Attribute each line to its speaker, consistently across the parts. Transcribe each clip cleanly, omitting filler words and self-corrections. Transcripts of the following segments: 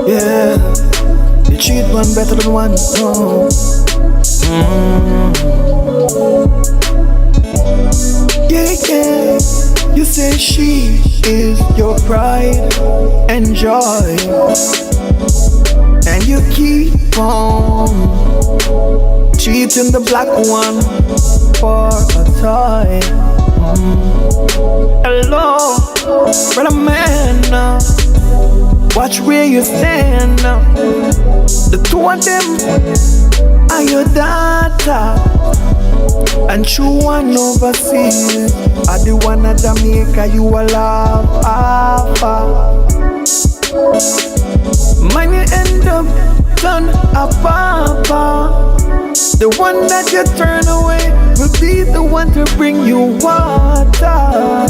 Speaker 1: Yeah. You treat one better than one. Oh. Yeah. You say she is your pride and joy, and you keep on treating the black one for a toy. Hello, brother man, watch where you stand. The two of them are your daughter, and true one overseas are the one at Jamaica you will love after. Mine you end up done a papa. The one that you turn away will be the one to bring you water.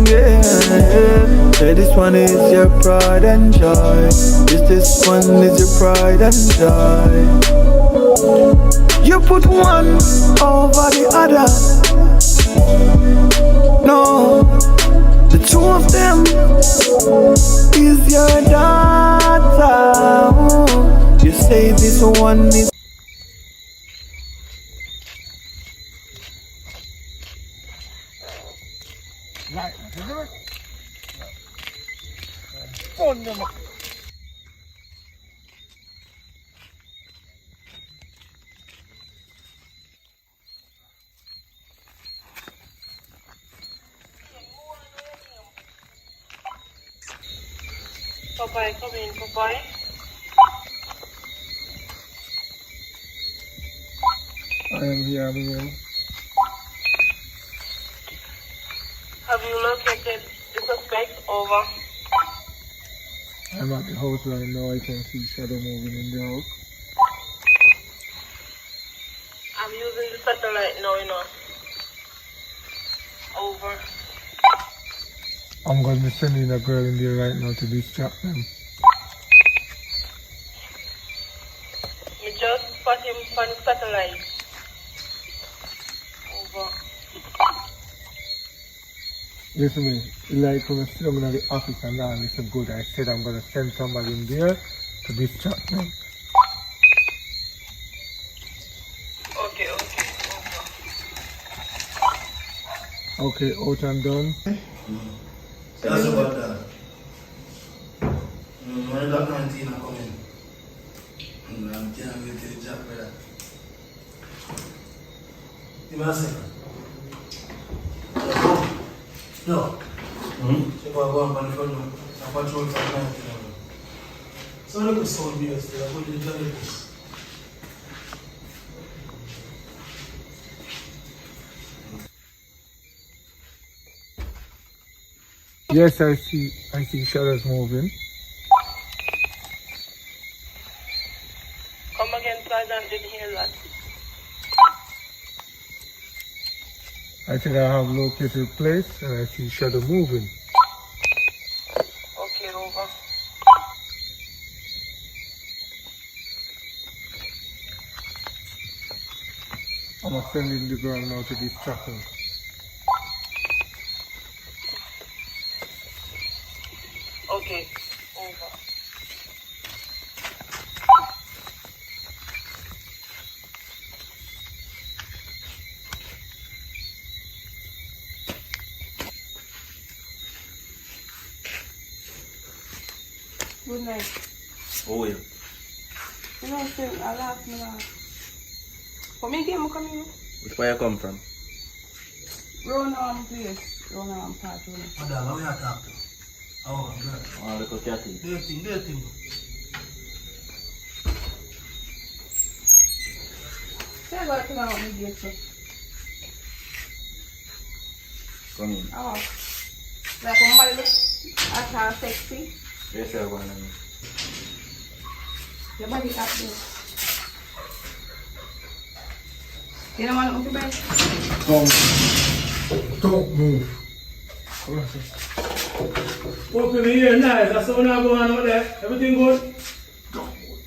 Speaker 1: Yeah. Say this one is your pride and joy. This one is your pride and joy. You put one over the other. No, the two of them is your daughter. You say this one is.
Speaker 2: Right, phone number.
Speaker 3: Popeye, come in, Popeye.
Speaker 2: I am here, I'm here.
Speaker 3: Have you located the suspect? Over.
Speaker 2: I'm at the house right now. I can see shadow moving in the house.
Speaker 3: I'm using the satellite now, you know. Over.
Speaker 2: I'm going to be sending a girl in there right now to distract them.
Speaker 3: You just spot him on the satellite. Over.
Speaker 2: Listen to me, like when I sit down in the office and now listen good, I said I'm going to send somebody in there to distract them.
Speaker 3: Okay, over.
Speaker 2: Okay, out and done.
Speaker 4: That's about that. When that 19 are coming, I'm can't wait to the job for that. Give me a second. No. So go on the phone. I patrol for 19. So look at sound here still. I go to the journalist.
Speaker 2: Yes, I see shadows moving.
Speaker 3: Come again, Sergeant, didn't hear that.
Speaker 2: I said I have located the place and I see shadow moving.
Speaker 3: Okay, over.
Speaker 2: I'm sending the girl now to distract them.
Speaker 3: Okay, over. Good night.
Speaker 4: Oh, yeah.
Speaker 3: You know, I laugh. For me, game coming.
Speaker 4: Which way you come from?
Speaker 3: Run place. Run part.
Speaker 4: Madam, how we are talking? Oh, good. Oh, look at that thing. Dirty.
Speaker 3: Say what you want me to get to.
Speaker 4: Come in.
Speaker 3: Oh. Like somebody look at her sexy.
Speaker 4: Yes, sir, go on.
Speaker 3: Your body up there. You don't want to move your bed?
Speaker 2: Don't move. Come on, sir.
Speaker 5: Open the ear nice, that's what I'm going on over there. Everything good?
Speaker 2: Don't move.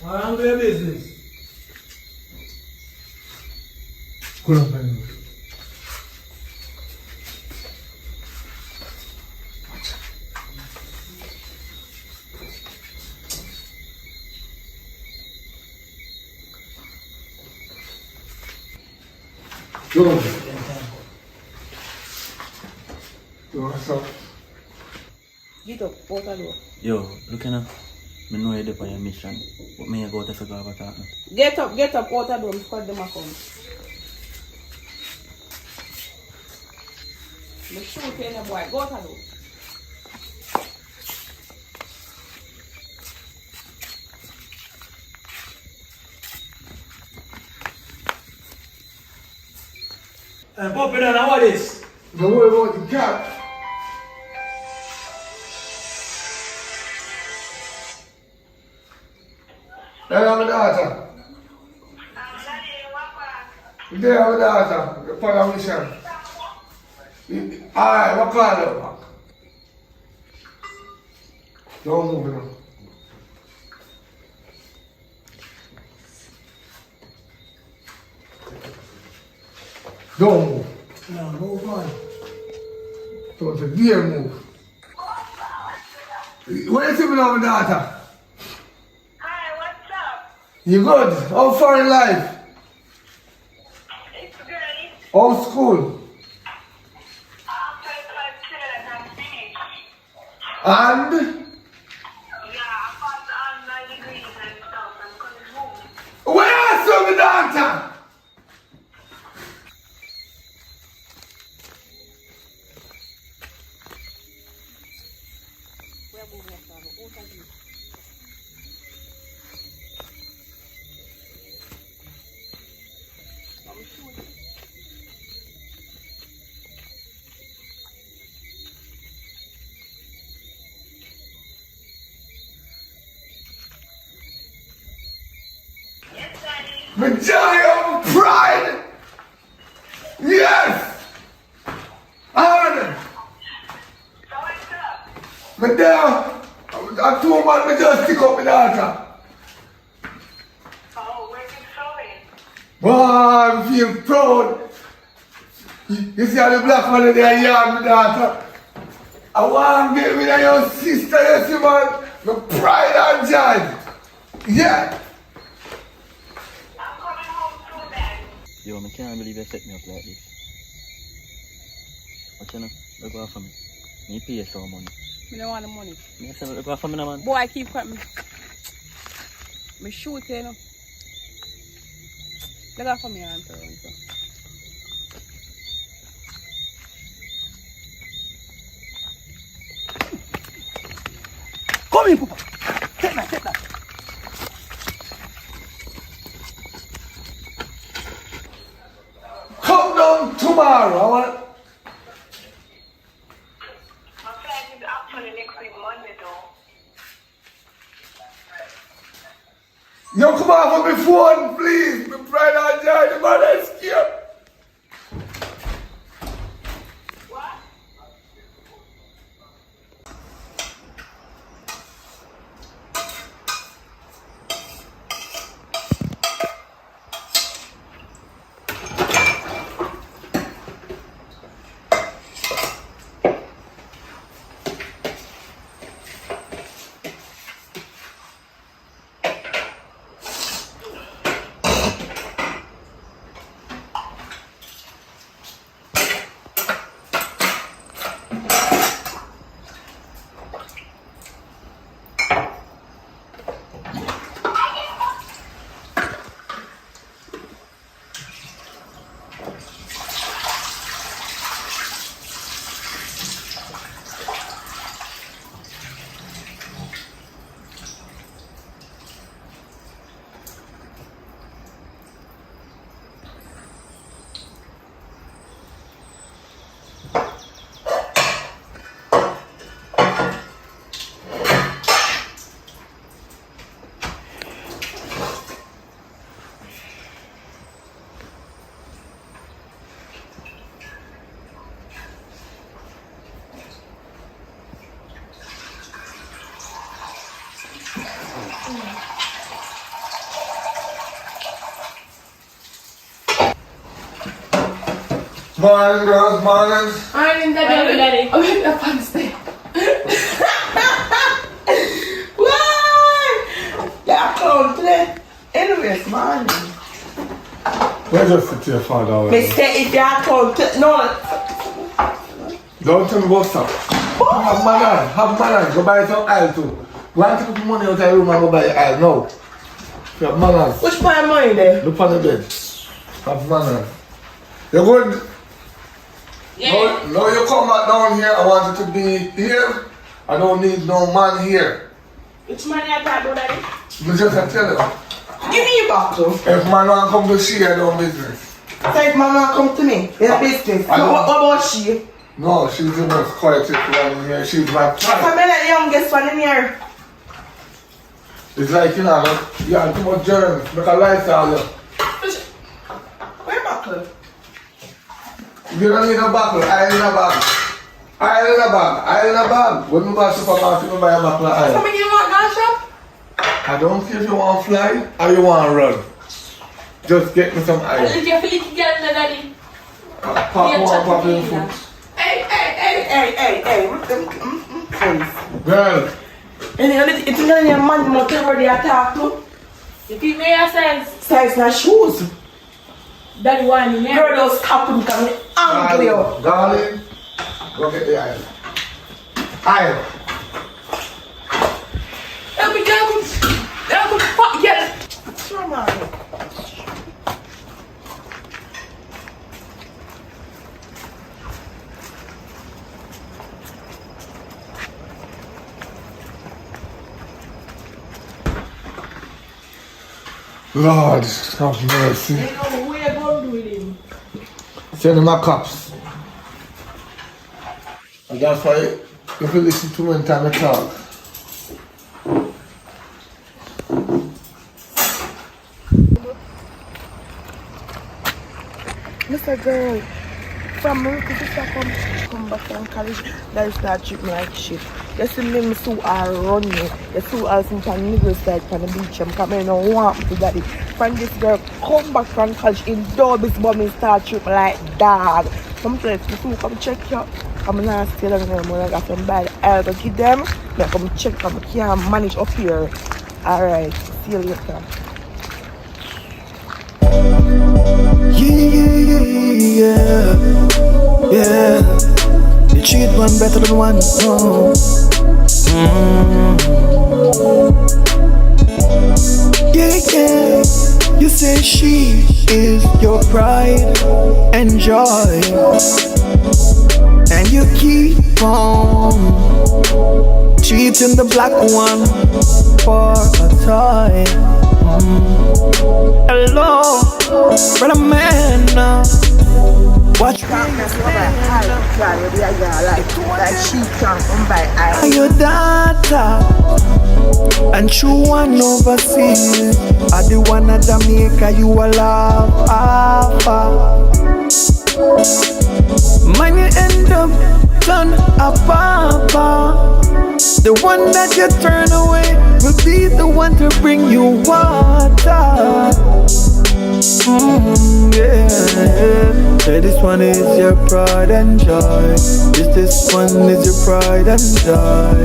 Speaker 5: I handle your business.
Speaker 2: Go on, man. Go. What's up?
Speaker 3: Get up, out the door.
Speaker 6: Yo, look now. I know you're there on your mission, but me go to figure out what's happening.
Speaker 3: Get up, out the door, because them are coming. The shoe tell the boy, go out the door.
Speaker 4: Pop it on, what is?
Speaker 2: Don't worry about the cat. There I'm a daughter. There I'm a daughter. The politician. Alright, what call it back? Don't move now. Don't move.
Speaker 4: No, move on.
Speaker 2: Don't you dare move. Where you see me now, my daughter?
Speaker 7: Hi, what's up?
Speaker 2: You good? How far in life?
Speaker 7: It's good.
Speaker 2: How school?
Speaker 7: After I'm finished.
Speaker 2: And?
Speaker 7: Yeah, I passed all my degrees and stuff. I'm coming home.
Speaker 2: Where are you, my daughter?
Speaker 7: Yes, Daddy.
Speaker 2: The joy of pride! Yes! Honor!
Speaker 7: So what's up?
Speaker 2: My dad, I told man me just stick up my daughter.
Speaker 7: Oh, where's it going?
Speaker 2: Wow, I feel proud. You see how the black man in there yard, my daughter. I want to get rid of your sister, you see man. My pride and joy. Yeah.
Speaker 7: I'm coming home soon then.
Speaker 6: Yo, I can't believe you set me up like this. What you know? Look out for me. Me pay you some money.
Speaker 3: I don't want the money.
Speaker 6: Me say look out for me now, man.
Speaker 3: Boy, I keep cutting me shoot, you know. Look out for me, Auntie.
Speaker 4: Come in, Papa. Take that.
Speaker 2: Come down tomorrow. I want.
Speaker 7: My flight is actually next week, Monday though.
Speaker 2: You come off of my phone, please. My pride and joy. The man is scared.
Speaker 7: What?
Speaker 2: Morning, girls, morning.
Speaker 3: I'm Daddy. I'm in the pants there. Why? Yeah, I cloned today. Anyways, morning.
Speaker 2: Where's just sit to your father?
Speaker 3: Mister, if you are told to, no.
Speaker 2: Don't tell me what's up. Have manners. Go buy some oil too. Go and take the money out of your room and go buy oil now. You have manners.
Speaker 3: Which part of money there?
Speaker 2: Look on the bed. Have manners. You're good?
Speaker 3: Yeah.
Speaker 2: No, you come back down here. I want you to be here. I don't need no man here.
Speaker 3: Which money I talk about, Daddy?
Speaker 2: Me just I tell you.
Speaker 3: Give me your bottle.
Speaker 2: If man want come to see, I don't business.
Speaker 3: So if mama come to me, in business. So what about she?
Speaker 2: No, she's the most quietest one in here. She's my
Speaker 3: I'm
Speaker 2: child.
Speaker 3: the youngest one in here.
Speaker 2: It's like, you know, you have too much germs. Make a lifestyle.
Speaker 3: Where bottle?
Speaker 2: You don't need a bottle. Iron in a bag. When you buy supermarket, you buy a bottle of iron.
Speaker 3: Come you want gun shop?
Speaker 2: I don't care if you want to fly or you want to run. Just get me some iron.
Speaker 8: If you feel it, get it, Daddy.
Speaker 2: Pop in food.
Speaker 3: Hey. Please.
Speaker 2: Girl,
Speaker 3: It's not your man whatever they attack to.
Speaker 8: If you may have size,
Speaker 3: Size my shoes.
Speaker 8: Daddy want in
Speaker 3: Girl,
Speaker 8: there.
Speaker 3: those stop them coming angry.
Speaker 2: darling, go get the iron. Iron.
Speaker 8: Help me, fuck, get it.
Speaker 3: Sure, man.
Speaker 2: Lord, have mercy.
Speaker 8: You know what you're going to do with him.
Speaker 2: Send them my cops. And that's why if you listen to me in time I talk.
Speaker 3: Mr. Girl, from America to come back from college, that start treat me like shit. You see me so I run me. You see all some niggas like on the beach. I'm coming and want me to get it. From this girl come back from college in Dobby's mommy start treat me like dog. Come to it, come check you. I'm not still in them when I got some bad I'll go give them. Yeah, come check them. I can't manage up here. Alright, see you later.
Speaker 1: Yeah. You treat one better than one. Oh. Yeah. You say she is your pride and joy, and you keep on treating the black one for a toy. Hello, brother man. Watch me.
Speaker 3: Like she can't come by eye.
Speaker 1: Your data and true one overseas. I the one at Jamaica you a love. Mine you end up done a papa. The one that you turn away will be the one to bring you water. Yeah. Say this one is your pride and joy. This one is your pride and joy.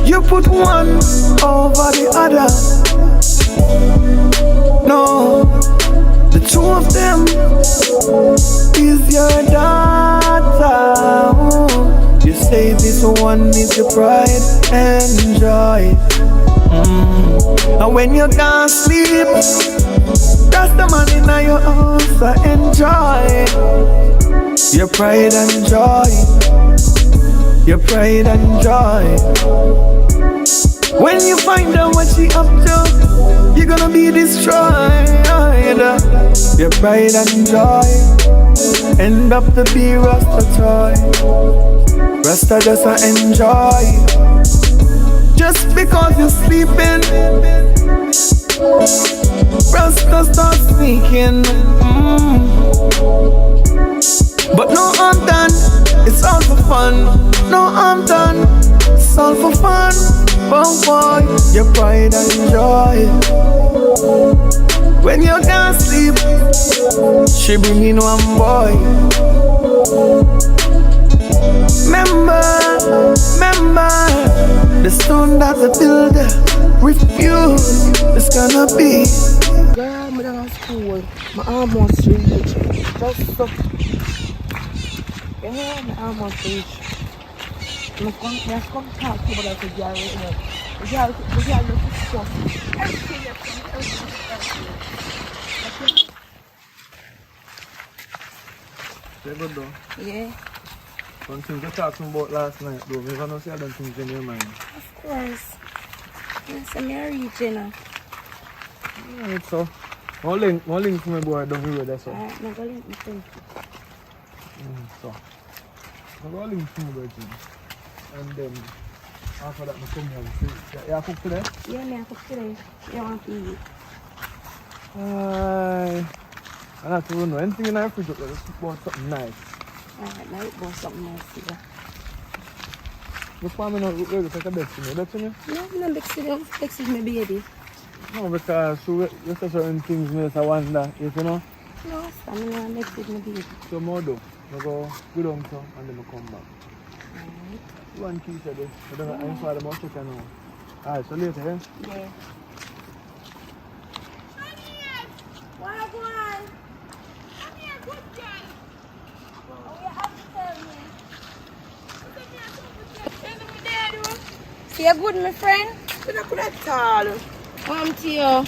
Speaker 1: You put one over the other. No, the two of them is your daughter. You say this one is your pride and joy. And when you can't sleep, that's the man in your house to enjoy your pride and joy. Your pride and joy. When you find out what she up to, you're gonna be destroyed. Your pride and joy end up to be Rasta toy. Rasta just enjoy. Just because you're sleeping, Rasta start sneaking. But no, I'm done. It's all for fun. No, I'm done. It's all for fun. Oh boy, your pride and joy. When you can't sleep, she bring in one boy. Remember, the stone that the builder refused is gonna be.
Speaker 3: Girl, I'm school. I almost reached. Just so. Yeah, I almost reached. Let's come talk to you about the girl right now. The girl looks so. Everything you
Speaker 2: good though.
Speaker 3: Yeah,
Speaker 2: One thing you talked about last night, though. You don't see other things in your mind.
Speaker 3: of course. Yes, I'm reaching.
Speaker 2: Alright, so. One link for my boy down the road, that's all.
Speaker 3: Alright, I'm going to link
Speaker 2: So. I'm going to link for my boy, too. And then, after that, I come home. You have cook today?
Speaker 3: Yeah, I cook today. You want to eat?
Speaker 2: I have to run. Anything in the fridge, let's cook about something nice.
Speaker 3: Alright, now it goes something nice here.
Speaker 2: Before I know, we're going to take a best thing. That's me?
Speaker 3: No, I'm not vexing my baby.
Speaker 2: No, because you say certain things make I wonder, you know?
Speaker 3: No, I'm not vexing my baby.
Speaker 2: So, more do. I go down so, and then I come back.
Speaker 3: Alright.
Speaker 2: You want to keep it, I don't know, I'm sorry, I'm not checking now. Alright, so later, eh?
Speaker 3: Yeah. See you good, my friend? I'm not good at all. To you.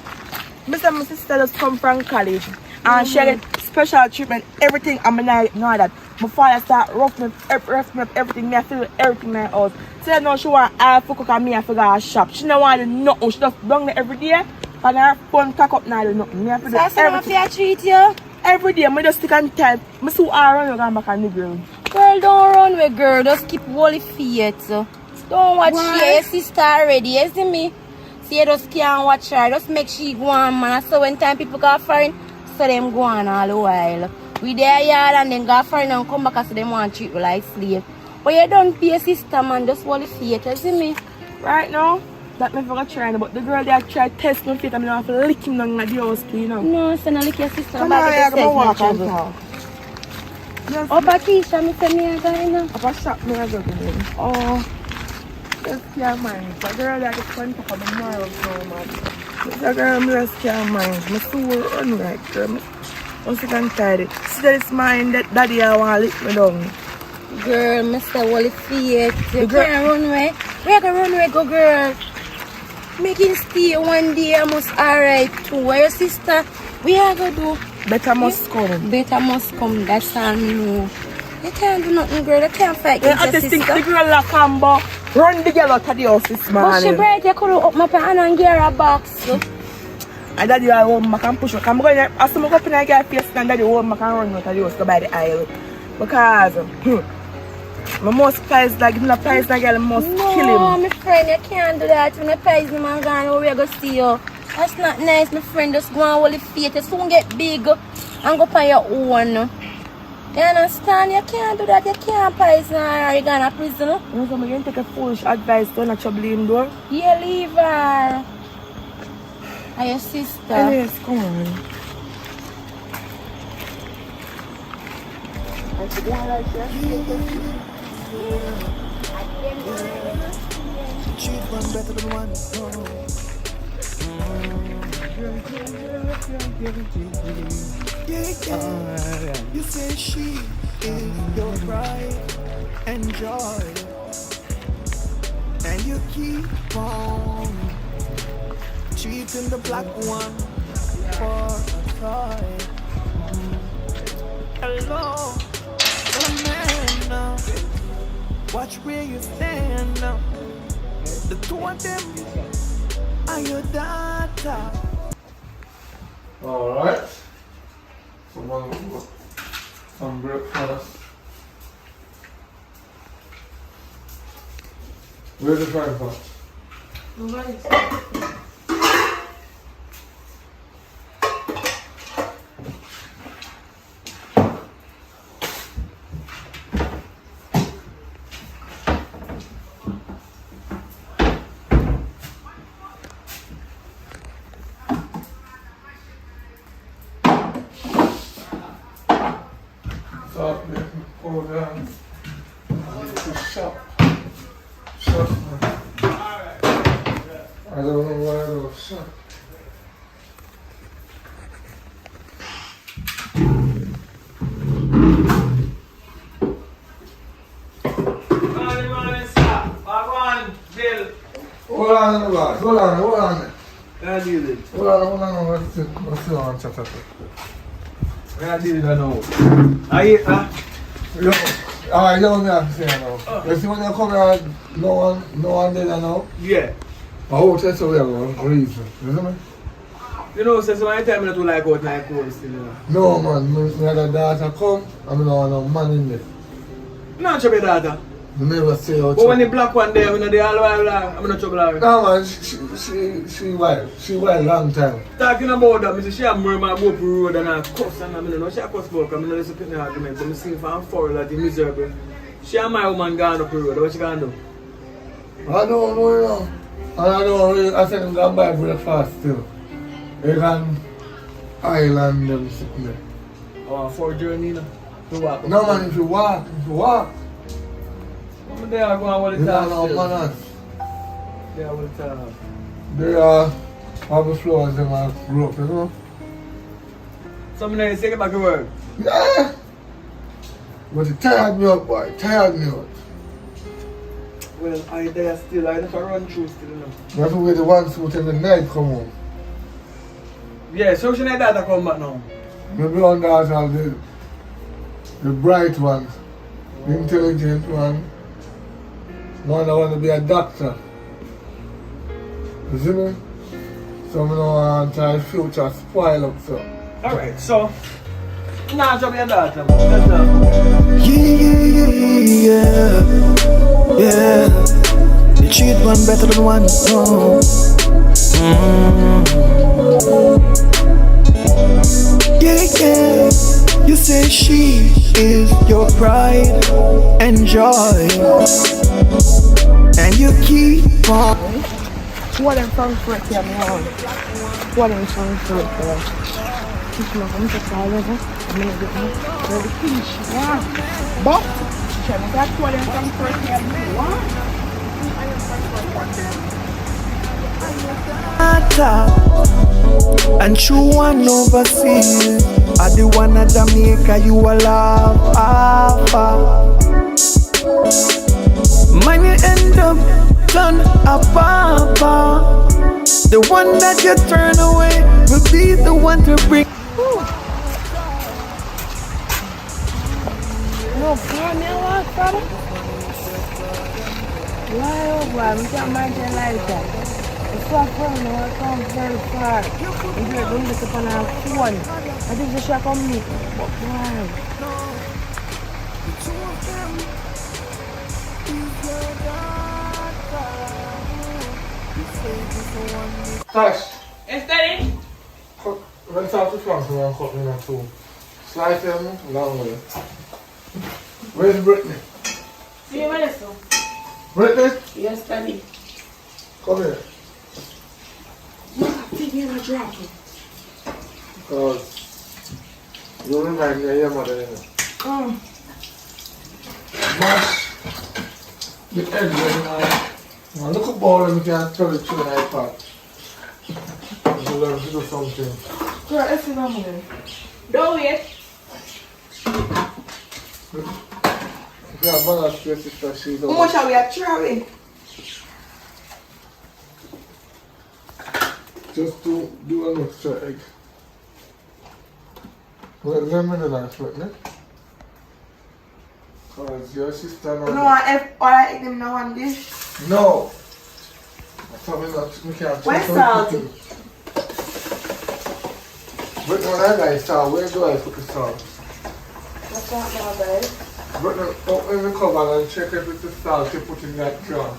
Speaker 3: My sister just come from college and she get special treatment, everything. I'm not know that. Before I start roughing up everything, me I feel everything in my house. So I know she want all for cook and me I forgot her shop. She don't want nothing. She just down there every day. And her phone pack up now nothing. Me I feel everything. So I treat you? Every day, I just stick and type. I see her run and back on the girl. Girl, don't run with girl. Just keep holy feet. Don't watch your sister already, you see me? See, you just can't watch her. Just make she go on, man. So when time people go foreign, so them go on all the while. We there yard and then go foreign and come back and so them want to treat you like slave. But you don't be a sister, man. Just hold the feet, you see me? Right now, that me forgot trying, but the girl there tried to test my feet and I have to lick him down at the house too, you know? No, so not lick your sister. I'm going to walk and talk. Yes, oh, Patricia, me say me again, you know? Up a shop me again. Oh. Just can't mind. The girl that is fun to come in my house now, man. The girl just can't mind. My soul run right, girl. I'm sick and tired. See that it's mine that daddy I want to lick me down. Girl, Mr. Wally Feet. You can't run away. Where can run away, go girl? Making stay one day, I must alright too. Where your sister? We are going to do? Better must come. Better must come, that's all me know. You can't do nothing, girl. You can't fight against your sister. I just think the girl like Cambo run the girl out of the house this morning. But she break, you could open up her hand and get her box. And daddy will hold back and push her. I'm going to ask him to go up in and get her face and daddy will hold back and run out of the house go by the aisle. Because my most prize, like, if not prize the girl, must kill him. No, my friend, you can't do that. When you prize him and gone, where we go see you. That's not nice, my friend. Just go and hold the feet. You soon get big and go on your own. You understand? You can't do that. You can't poison her or you gonna prison. No, so I'm going to take a foolish advice to not trouble him, though. Yeah, leave her. And your sister. Yes, come on.
Speaker 1: Cheat one better than one. Yeah. You say she is your pride and joy, and you keep on treating the black one for a toy. Hello, what a man now. Watch where you stand now. The two of them are your daughter.
Speaker 2: Alright. Some breakfast. Where's the frying pan? Hold on, boss. Hold on.
Speaker 5: I deal with it.
Speaker 2: Hold on. Let's see what I'm chatting.
Speaker 5: I deal with it now. I eat,
Speaker 2: Yo, alright, yo, me have to say now. You see when you come here, no one there now?
Speaker 5: Yeah.
Speaker 2: I hope that's the way I'm going to reason. You know me?
Speaker 5: You know, so my time I don't like out like cold still, you know.
Speaker 2: No, man. Me had a daughter come, and I don't want no man in there.
Speaker 5: No trouble daughter.
Speaker 2: You never say how
Speaker 5: But when the black one there, you know, they all wild, I'm not trouble her.
Speaker 2: no, man, she wild. She wild long time.
Speaker 5: Talking about that, I say she have more my go up the road and I cuss and I don't know, she a cuss about because I don't listen to the argument, but I see from far that is miserable. She and my woman gone up the road, what she gonna do?
Speaker 2: I don't know, you know. And I don't really, I said I'm going to buy breakfast still. You can island them sitting there.
Speaker 5: Oh, for journey, you know, to walk.
Speaker 2: No, man, if you walk.
Speaker 5: I'm there going all the
Speaker 2: You
Speaker 5: time
Speaker 2: don't know,
Speaker 5: still.
Speaker 2: man.
Speaker 5: There all the time.
Speaker 2: They are overflow and them are grew up, you know?
Speaker 5: Some days take it back to work.
Speaker 2: Yeah. But it tired me up, boy. Tired me out.
Speaker 5: Well, I there still, I never run through still, you know.
Speaker 2: You have to wear the one suit in the night come home.
Speaker 5: Yeah, so she need that to come back now.
Speaker 2: The blonde guys are the bright ones, the intelligent one that want to be a doctor. You see me? So I don't want to future spoil up so.
Speaker 5: Alright, so, nah, job your daughter, man.
Speaker 1: Yeah. You treat one better than one. Oh. Yeah. You say she is your pride and joy, and you keep on.
Speaker 3: What in Frankfurt here, man? What in Frankfurt here? She's not going to call her. I'm going to get her. Where the fish? Yeah. But, she's not going to call her Frankfurt here. What?
Speaker 1: And true one overseas, I the one at Jamaica you a love Mine you end up done a papa. The one that you turn away will be the one to bring.
Speaker 3: No, come here, what, brother? Why, oh, boy, I'm can't imagine like that. It's so far, no, I come very far. And you're going to look upon our phone. I think they should come meet. But why?
Speaker 2: Tash,
Speaker 8: Yes, Daddy?
Speaker 2: let's talk to France and cut me in two. Slice them long way. Where's Brittany?
Speaker 8: See you later.
Speaker 2: Brittany?
Speaker 8: Yes, Daddy.
Speaker 2: Come here.
Speaker 8: Take me my jacket.
Speaker 2: Because you remind me of your mother, you know. Mash the egg very nice. Now look at ball and you can throw it through an iPad. You learn to do something.
Speaker 3: Girl, let's see what I'm doing.
Speaker 8: Don't wait.
Speaker 2: If you have mother to your sister, she's
Speaker 3: How much are we at throwing?
Speaker 2: just to do an extra egg. Well, lemon and that, right? Because your sister
Speaker 3: You know what, if I eat them now one dish?
Speaker 2: No! I thought we can't
Speaker 3: Where's salt?
Speaker 2: But when I like salt, where do I put the salt?
Speaker 3: That's not my bad.
Speaker 2: But open the cover and check if it's the salt you put in that jar.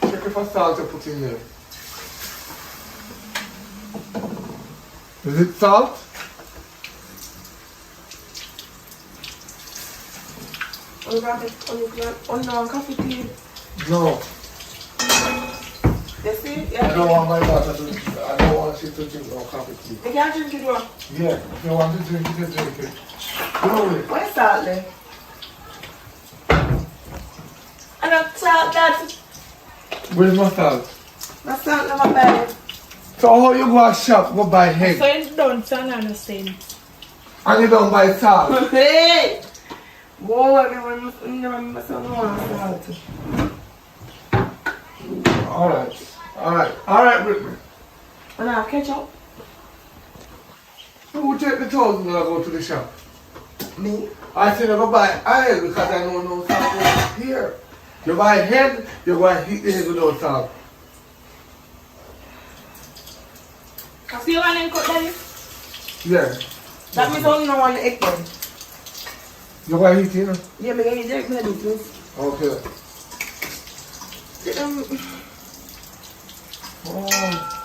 Speaker 2: Check if it's salt you put in there. Is it salt?
Speaker 3: On coffee tea.
Speaker 2: No.
Speaker 3: You see?
Speaker 2: I
Speaker 3: Yeah.
Speaker 2: don't want my daughter to drink. I don't want you to drink no coffee tea.
Speaker 3: You can't drink it, bro.
Speaker 2: Yeah, if you want to drink it, you drink it. No way.
Speaker 3: Where's salt then?
Speaker 8: And I'm salt that.
Speaker 2: Where's my salt?
Speaker 3: That's salt in my bag.
Speaker 2: So how you go to shop, go buy egg,
Speaker 8: So it's done, so I understand.
Speaker 2: and you don't buy salt?
Speaker 3: Hey! Boy, never mess on one salt.
Speaker 2: Alright. Alright, Brittany.
Speaker 3: And I'll catch up.
Speaker 2: Who will take the $1,000 and go to the shop?
Speaker 3: Me?
Speaker 2: I said I go buy oil because I know no salt here. You buy head, you go and heat the head without salt.
Speaker 3: So you want to cook that?
Speaker 2: Yeah.
Speaker 3: That means only no one the egg then.
Speaker 2: You go and heat it, you know?
Speaker 3: Yeah, me get direct me do please.
Speaker 2: Okay.
Speaker 3: Get them.
Speaker 2: Oh.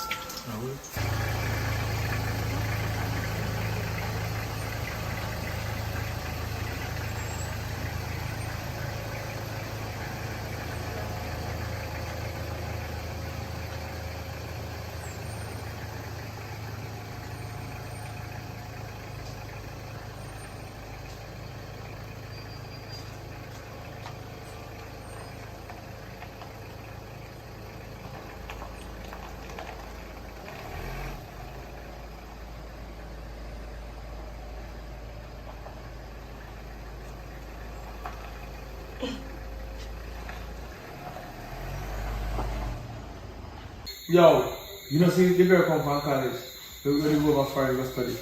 Speaker 5: Yo, you know see the girl come from college. They go over for the study.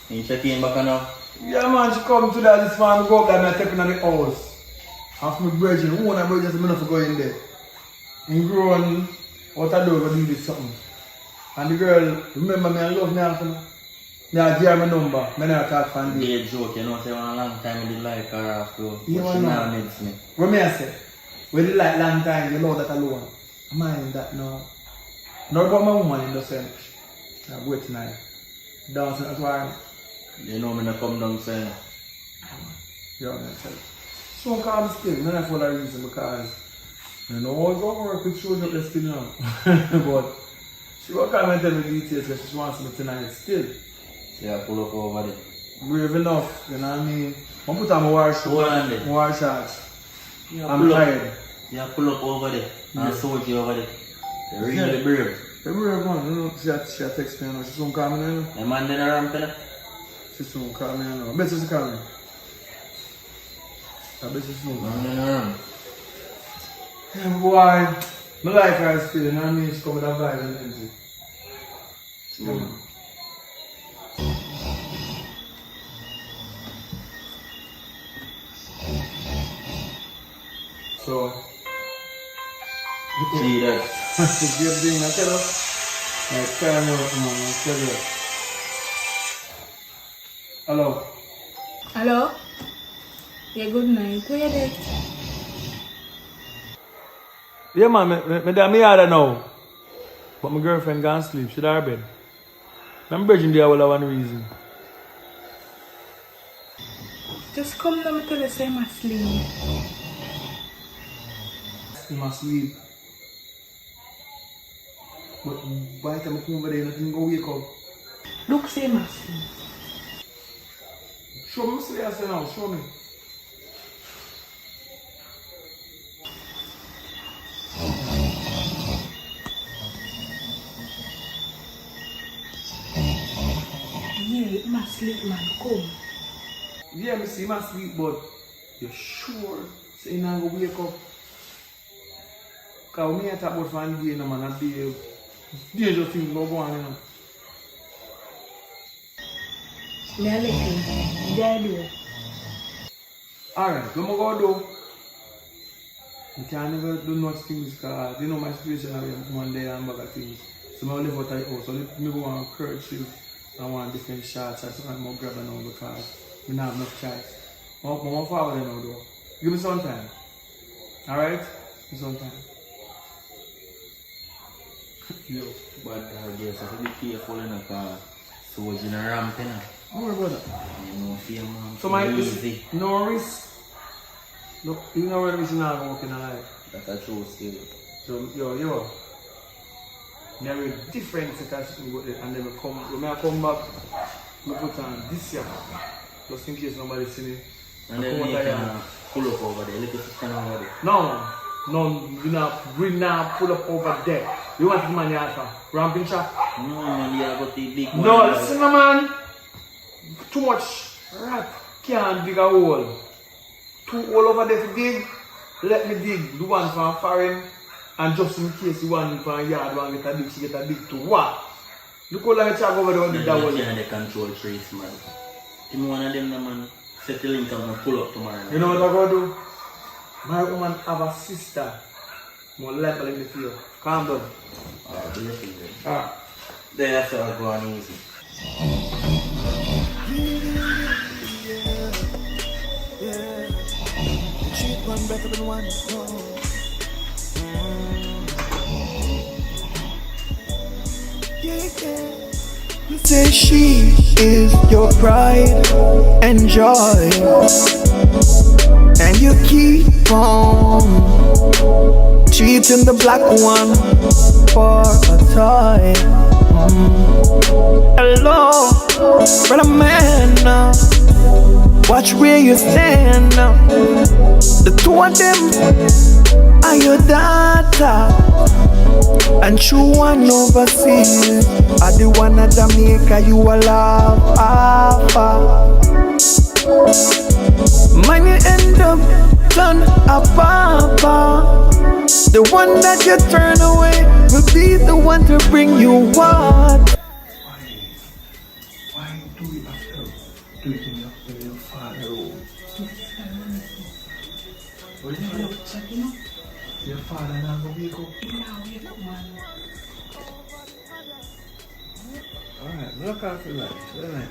Speaker 6: You check in back now?
Speaker 5: Yeah man, she come to that this man go up there and I take in the house. After my brethren, who want to brethren so I not go in there. And grow on what I do, I do this something. And the girl, remember me, I love me after me. Me I give her my number, me not talk from
Speaker 6: Yeah,
Speaker 5: there.
Speaker 6: joke, you know, say one long time you did like her after.
Speaker 5: You
Speaker 6: But she
Speaker 5: know.
Speaker 6: now needs me.
Speaker 5: What me I say? When you like long time, you know that alone. Mind that now. Not about my woman in the sense. I go tonight. Dancing at why.
Speaker 6: You know me not come down saying.
Speaker 5: Yeah, myself. So calm still, not for that reason because you know all go work with showing up there still now. But she will come and tell me details because she wants me tonight still.
Speaker 6: Yeah, pull up over there.
Speaker 5: Brave enough, you know what I mean? I put on my war shorts.
Speaker 6: Hold on there.
Speaker 5: My war shorts.
Speaker 6: Yeah,
Speaker 5: I'm
Speaker 6: pull up.
Speaker 5: tired.
Speaker 6: Yeah, pull up over there.
Speaker 5: Yeah.
Speaker 6: And soldier over there. You're really brave.
Speaker 5: The brave one, you know, she text me, you know, she soon call me, you know.
Speaker 6: The man then around there.
Speaker 5: She soon call me, you know. I bet she call me. I bet she soon.
Speaker 6: Man then around.
Speaker 5: Yeah, boy, my life has still, you know what I mean? She come with that vibe and energy. Yeah. So,
Speaker 6: See that?
Speaker 5: good thing, I tell her. Like, tell me what, man, I tell you. Hello.
Speaker 8: Hello? Yeah, good night. Where you there?
Speaker 5: Yeah, man, me down me yard now. But my girlfriend gone sleep, she there bed. I'm bridging there all one reason.
Speaker 8: Just come down to the same asleep.
Speaker 5: He must sleep. But by the time I come over there, nothing go wake up.
Speaker 8: Look, same asleep.
Speaker 5: Show me, say I say now, show me.
Speaker 8: Yeah, my sleep, man. Come.
Speaker 5: Yeah, me see my sleep, but you sure say you not go wake up? Because when I talk about fan day, no man, I be dangerous things go on, you know.
Speaker 8: Me a little. There do.
Speaker 5: Alright, what am I going to do? I can never do much things because you know my situation I have one day and bag of things. So I live out of the house. So let me go on curfew and want different shots. I something more grab now because we don't have enough choice. I'm going forward now though. Give me some time. Alright? Give me some time. Yo.
Speaker 6: But yes, I have to be careful in the car. So what's in a ramp, you know?
Speaker 5: Don't worry about that.
Speaker 6: You know, fear, man.
Speaker 5: So my
Speaker 6: easy.
Speaker 5: no risk. Look, you know where we not walking alive.
Speaker 6: That's a true skill.
Speaker 5: So yo. There is different situations with it and then we come back, we put on this year. Just in case nobody see me.
Speaker 6: And then we can pull up over there, little stand over there.
Speaker 5: No, we not pull up over there. You want the man here for ramping shop?
Speaker 6: No man, you got the big one.
Speaker 5: No, listen man. Too much rat can't dig a hole. Too all over there to dig. Let me dig. Do one from foreign And just in case you want for a yard, one get a big, she get a big too. What? Look how long it's over there with that one.
Speaker 6: They control trace, man. Give me one of them, man. Set the link and pull up tomorrow.
Speaker 5: You know what I'm going to do? My woman have a sister. More level in the field. Calm down.
Speaker 6: Oh, do you feel it?
Speaker 5: Ah.
Speaker 6: Then that's how I go on easy.
Speaker 1: Cheap one better than one. You say she is your pride and joy, and you keep on treating the black one for a toy. Hello, brother man, watch where you stand. The two of them are your daughter, and true one overseas are the one at Jamaica you will love after. Man, you end up done a papa. The one that you turn away will be the one to bring you what?
Speaker 2: Why do you have to do it in your father's room? What is it? Your father now go wake up? Alright, look out for that. Good night.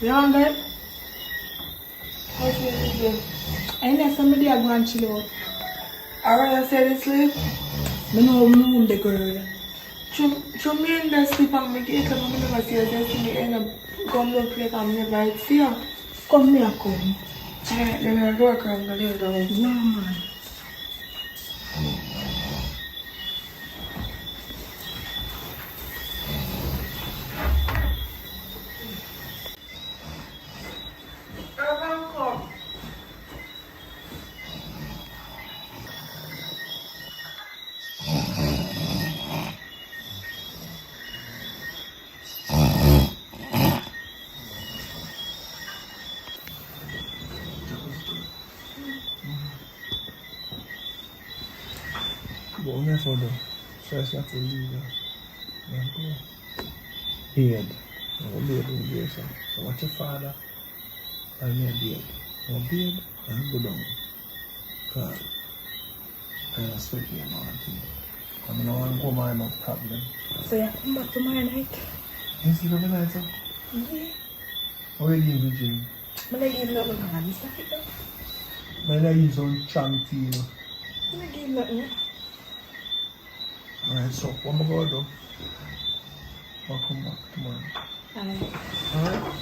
Speaker 3: You hungry? What's your name? I know somebody are going to chill out. Alright, I said it's sleep. I know I'm the girl. Show me in the sleep and make it. I'm never see her. Just me end up come look like I'm never see her. Come here, come. Alright, then I'll work around the little down. No, man.
Speaker 2: Go on for the first have to leave her. Then go. Beard. No beard will be so. So what's your father? I need a beard. No beard and go down. Cause kind of sweaty and all that thing. I mean I want to go my no problem.
Speaker 3: So you come back tomorrow night?
Speaker 2: You see the night sir?
Speaker 3: Yeah.
Speaker 2: How are you doing with Jane?
Speaker 3: I'm going to give nothing, man. It's like it.
Speaker 2: I'm going to use some chunky, you know.
Speaker 3: I'm going to give nothing.
Speaker 2: Alright, so what am I going to do? I'll come back tomorrow.
Speaker 3: Alright.
Speaker 2: Alright?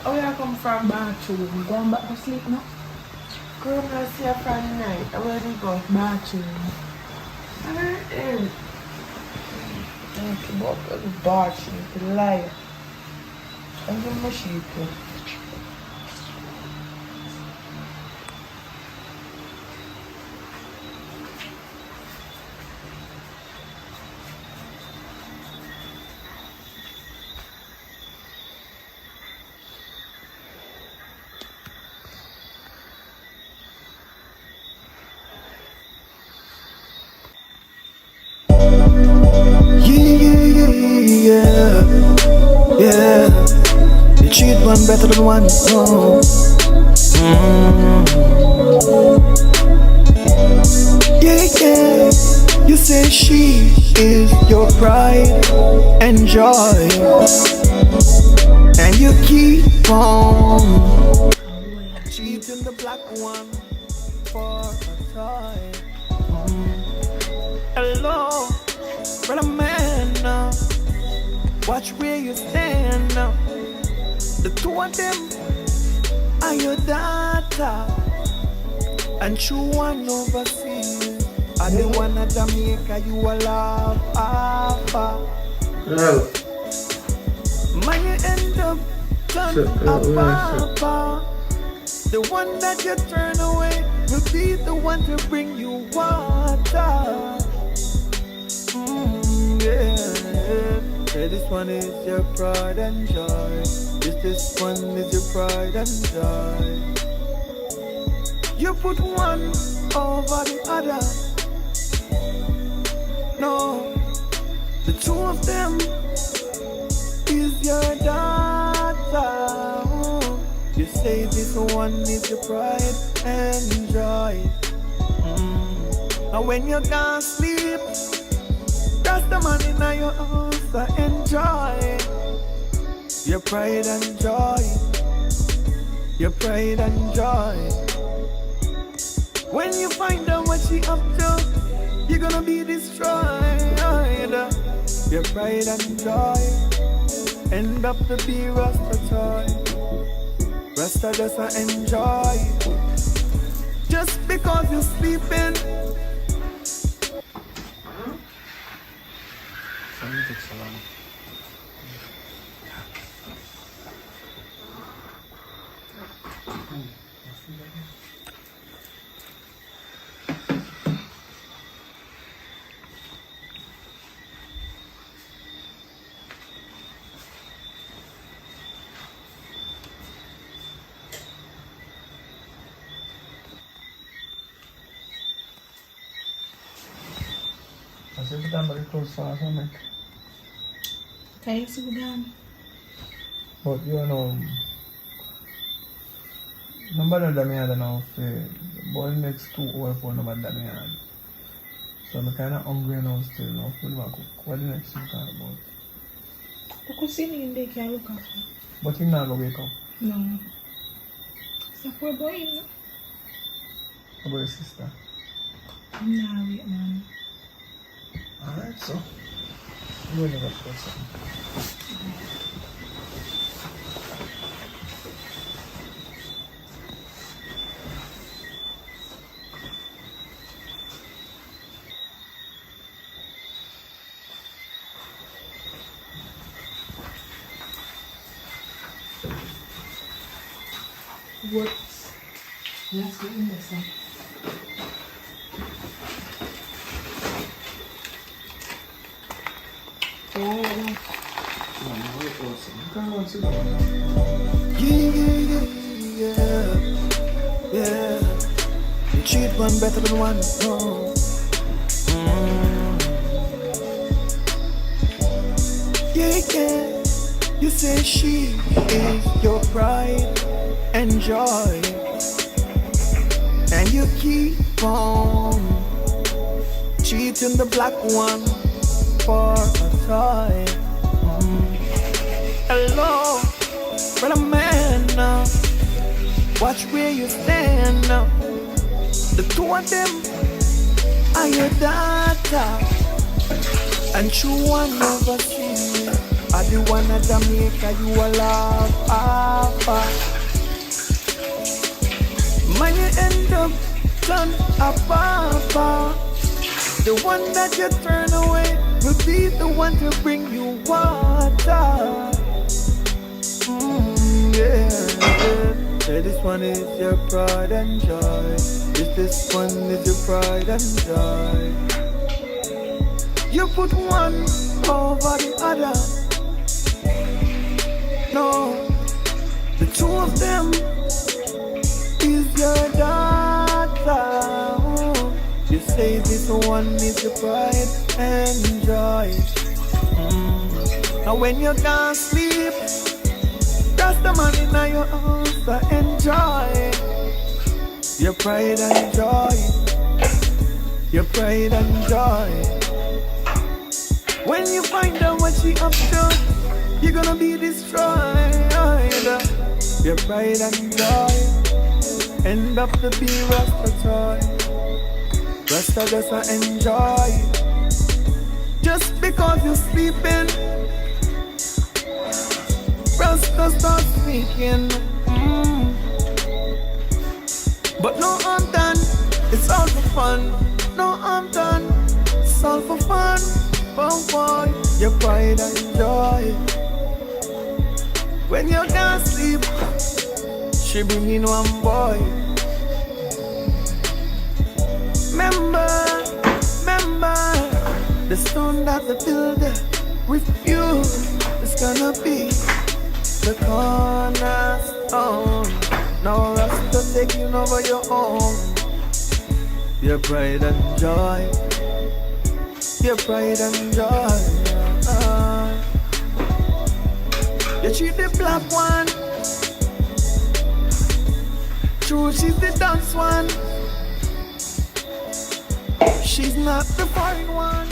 Speaker 3: Oh yeah, come from bathroom. Going back to sleep now. Girl, I see her Friday night. I already go bathroom. Alright, thank you, but the bathroom, the liar. I'm going to sheep.
Speaker 1: Yeah. You treat one better than one. Oh. Yeah. You say she is your pride and joy, and you keep on treating the black one for a toy. Hello, brother man. Watch where you stand. The two of them are your daughter, and true one overseas. Are the one at Jamaica you will love after. Man, you end up turning a papa. The one that you turn away will be the one to bring you water. Yeah, this one is your pride and joy. This one is your pride and joy. You put one over the other. No, the two of them is your daughter. You say this one is your pride and joy. And when you can't sleep, that's the man in your house to enjoy your pride and joy. Your pride and joy. When you find out what she up to, you're gonna be destroyed. Your pride and joy end up to be Rasta toy. Rasta just enjoy. Just because you're sleeping.
Speaker 5: Every time I close fast, I'm like,
Speaker 3: Can you sit down?
Speaker 5: but you know, nobody that me had now, the boy next 2 hours for nobody that me had. So I'm kind of hungry now still, now. What the next thing talk about?
Speaker 3: You could see me in there, can look after.
Speaker 5: But him not gonna wake up.
Speaker 3: No. It's a poor boy, no?
Speaker 5: How about your sister?
Speaker 3: Nah, wait, man.
Speaker 5: Alright, so I'm going to go for something.
Speaker 3: What? Let's go in this one.
Speaker 5: Come on, sit down.
Speaker 1: Yeah. treat one better than one. Oh. Yeah, yeah. You say she is your pride and joy, and you keep on cheating the black one for a toy. Hello, brother man, watch where you stand now. The two of them are your daughter, and true one overseas are the one at Jamaica you will love after. Man, you end up son a papa. The one that you turn away will be the one to bring you water. Yeah. Say this one is your pride and joy. This one is your pride and joy. You put one over the other. No, the two of them is your daughter. You say this one is your pride and joy. Now when you can't sleep, that's the man in your house to enjoy your pride and joy. Your pride and joy. When you find out what she up to, you're gonna be destroyed. Your pride and joy end up to be Rasta toy. Rasta just enjoy. Just because you're sleeping, Rasta start speaking. But no, I'm done. It's all for fun. No, I'm done. It's all for fun. Oh boy, your pride and joy. When you can't sleep, she bring in one boy. Remember, the stone that the builder refused is gonna be the cornerstone. Now Rasta taking over your own. Your pride and joy. Your pride and joy. You treat the black one. True, she's the dance one. She's not the foreign one.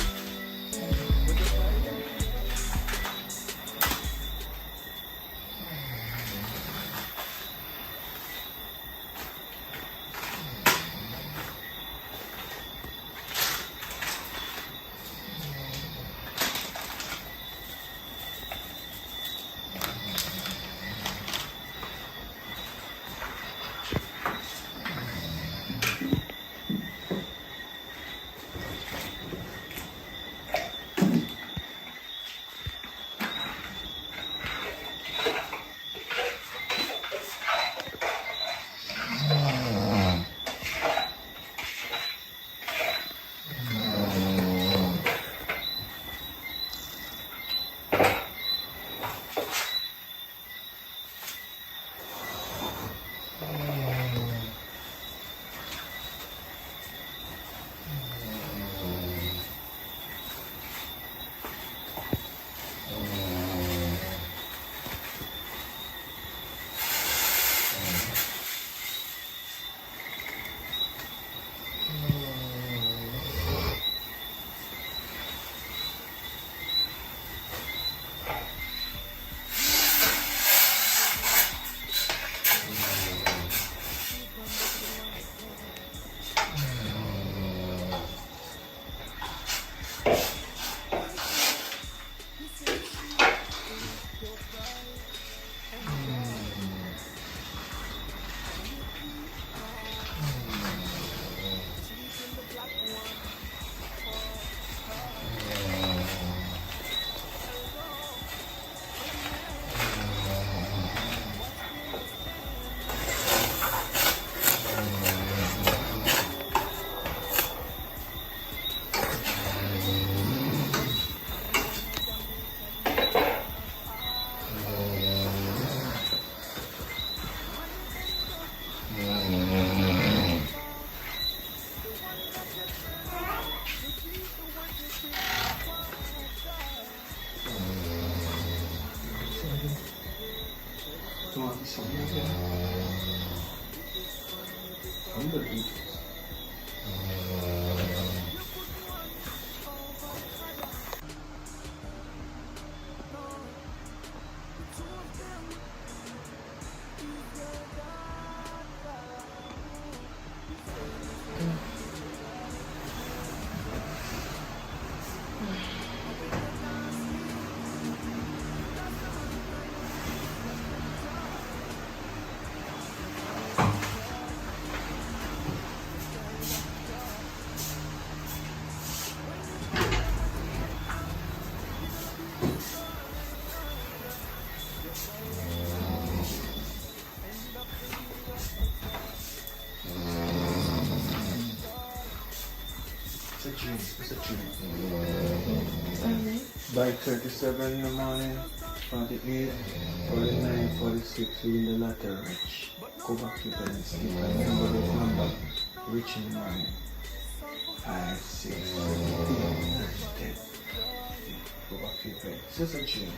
Speaker 5: It's a dream. By 37 in the morning, 48, 49, 46, you win the lottery rich. Go back to the and skip. And remember those numbers, rich in the morning. 5, 6, 7, 10. Go back to your bed. It's just a dream.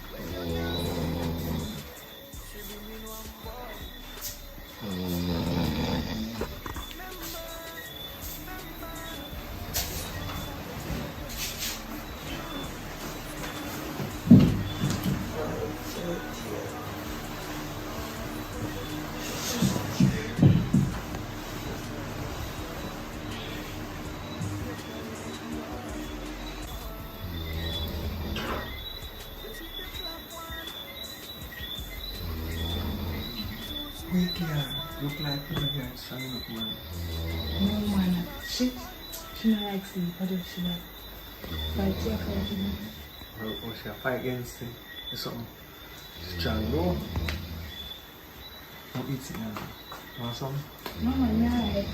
Speaker 5: Wait, yeah. Look like the girl standing up, man.
Speaker 3: No, man. She not like sleep. I don't she like fight here for it.
Speaker 5: Oh, she a fight against him. It's something strong, no? Don't eat it now. Want some?
Speaker 3: No, man, you're right.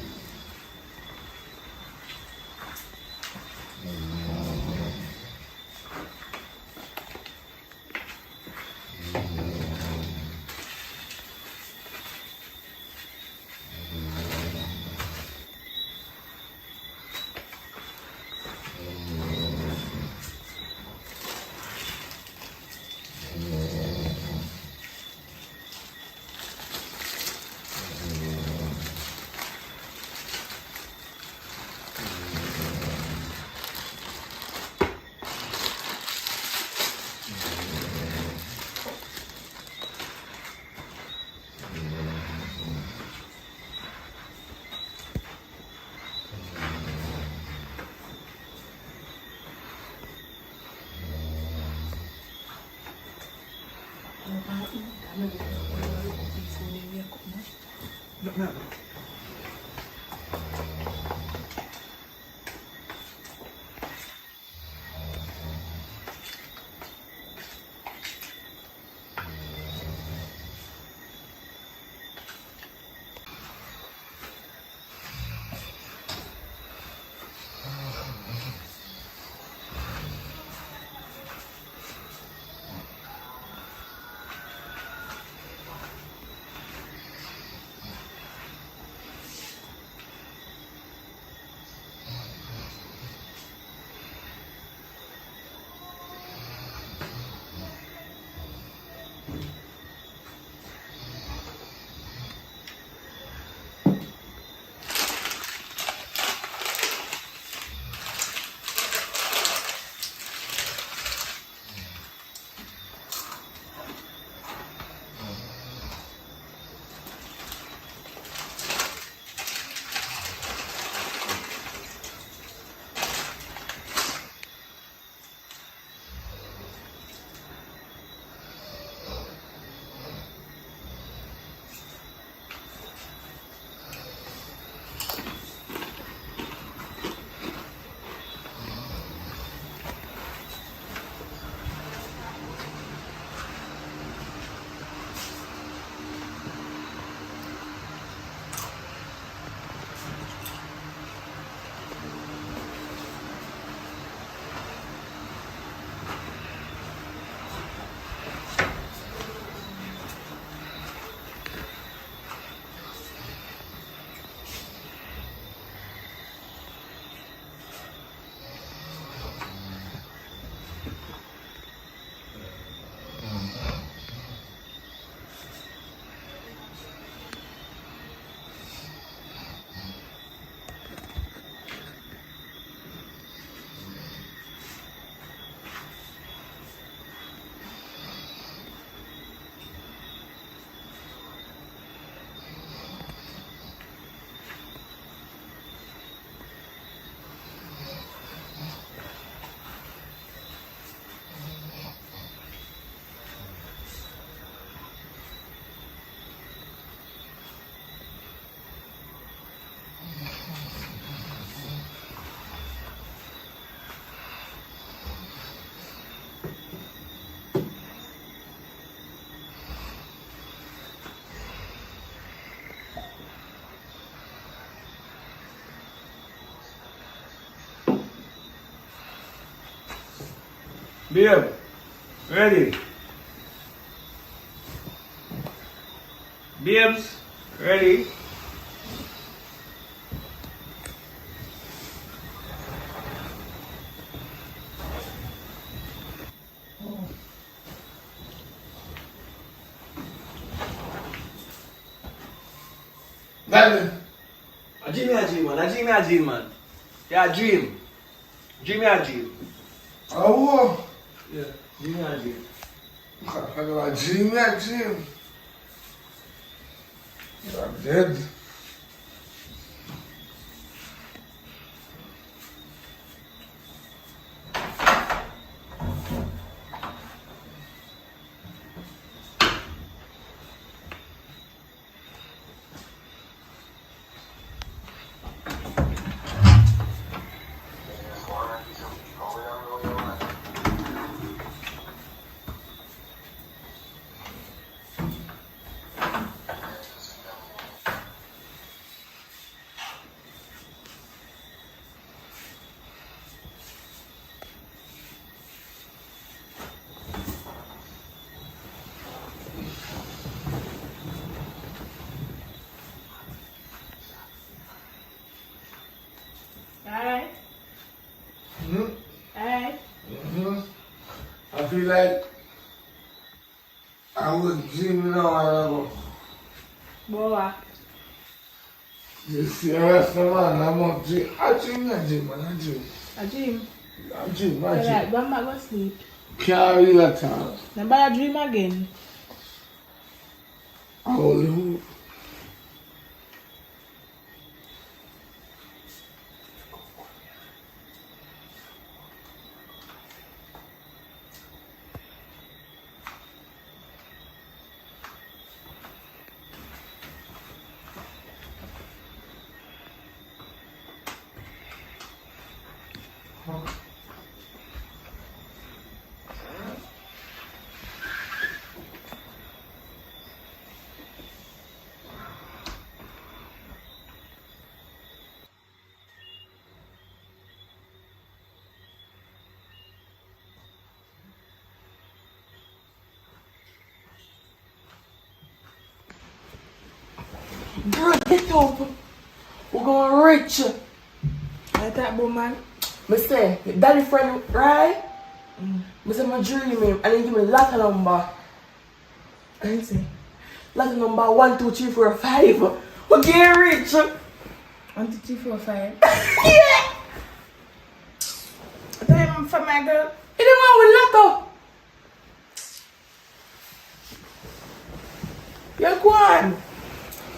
Speaker 5: No.
Speaker 2: Babe, ready? Babes, ready? Daddy.
Speaker 5: A dream, man. Yeah, dream. Dream,
Speaker 2: Oh,
Speaker 5: Yeah, dream.
Speaker 2: I know a dream. I'm dead.
Speaker 8: Alright. Alright.
Speaker 2: I feel like I was dreaming all
Speaker 8: Boa.
Speaker 2: You see, the rest of the man, I'm not dream. I dream, man,
Speaker 8: A dream.
Speaker 2: I dream.
Speaker 8: Alright, go back go sleep.
Speaker 2: Can't read at all.
Speaker 8: Then buy a dream again.
Speaker 2: Holy.
Speaker 3: Girl, get up. We're going rich.
Speaker 8: Like that, boy, man.
Speaker 3: Me say, daddy friend, right? Me say, my dream him, and he give me lot of number. And he say, lot of number 1, 2, 3, 4, 5. We get rich.
Speaker 8: 1, 2, 3, 4, 5.
Speaker 3: Yeah.
Speaker 8: I tell him for my girl.
Speaker 3: He don't want with lotto. You go on.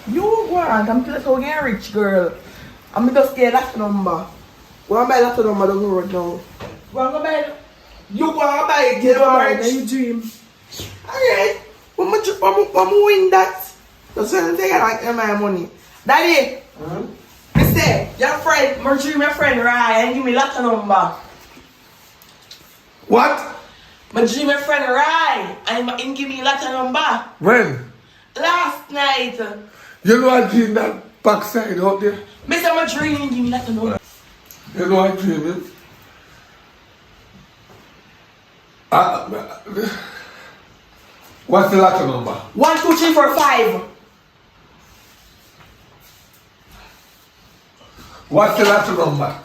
Speaker 3: You go on. I'm telling you, we get rich, girl. I'm just scared that number. We want to buy that number down the road now. We want to buy it. You go and buy it, get
Speaker 8: Alright,
Speaker 3: rich.
Speaker 8: then you dream.
Speaker 3: Alright. When we win that, just want to take like my money. Daddy, I say, your friend, my dream, your friend, right, and give me lots of number.
Speaker 2: What?
Speaker 3: My dream, your friend, right, and give me lots of number.
Speaker 2: When?
Speaker 3: Last night,
Speaker 2: You know I dream that backside out there?
Speaker 3: Mr. My dream, and give me lots of number.
Speaker 2: You know I dream it? What's the lotto number?
Speaker 3: 1, 2, 3, 4, 5.
Speaker 2: What's the lotto number?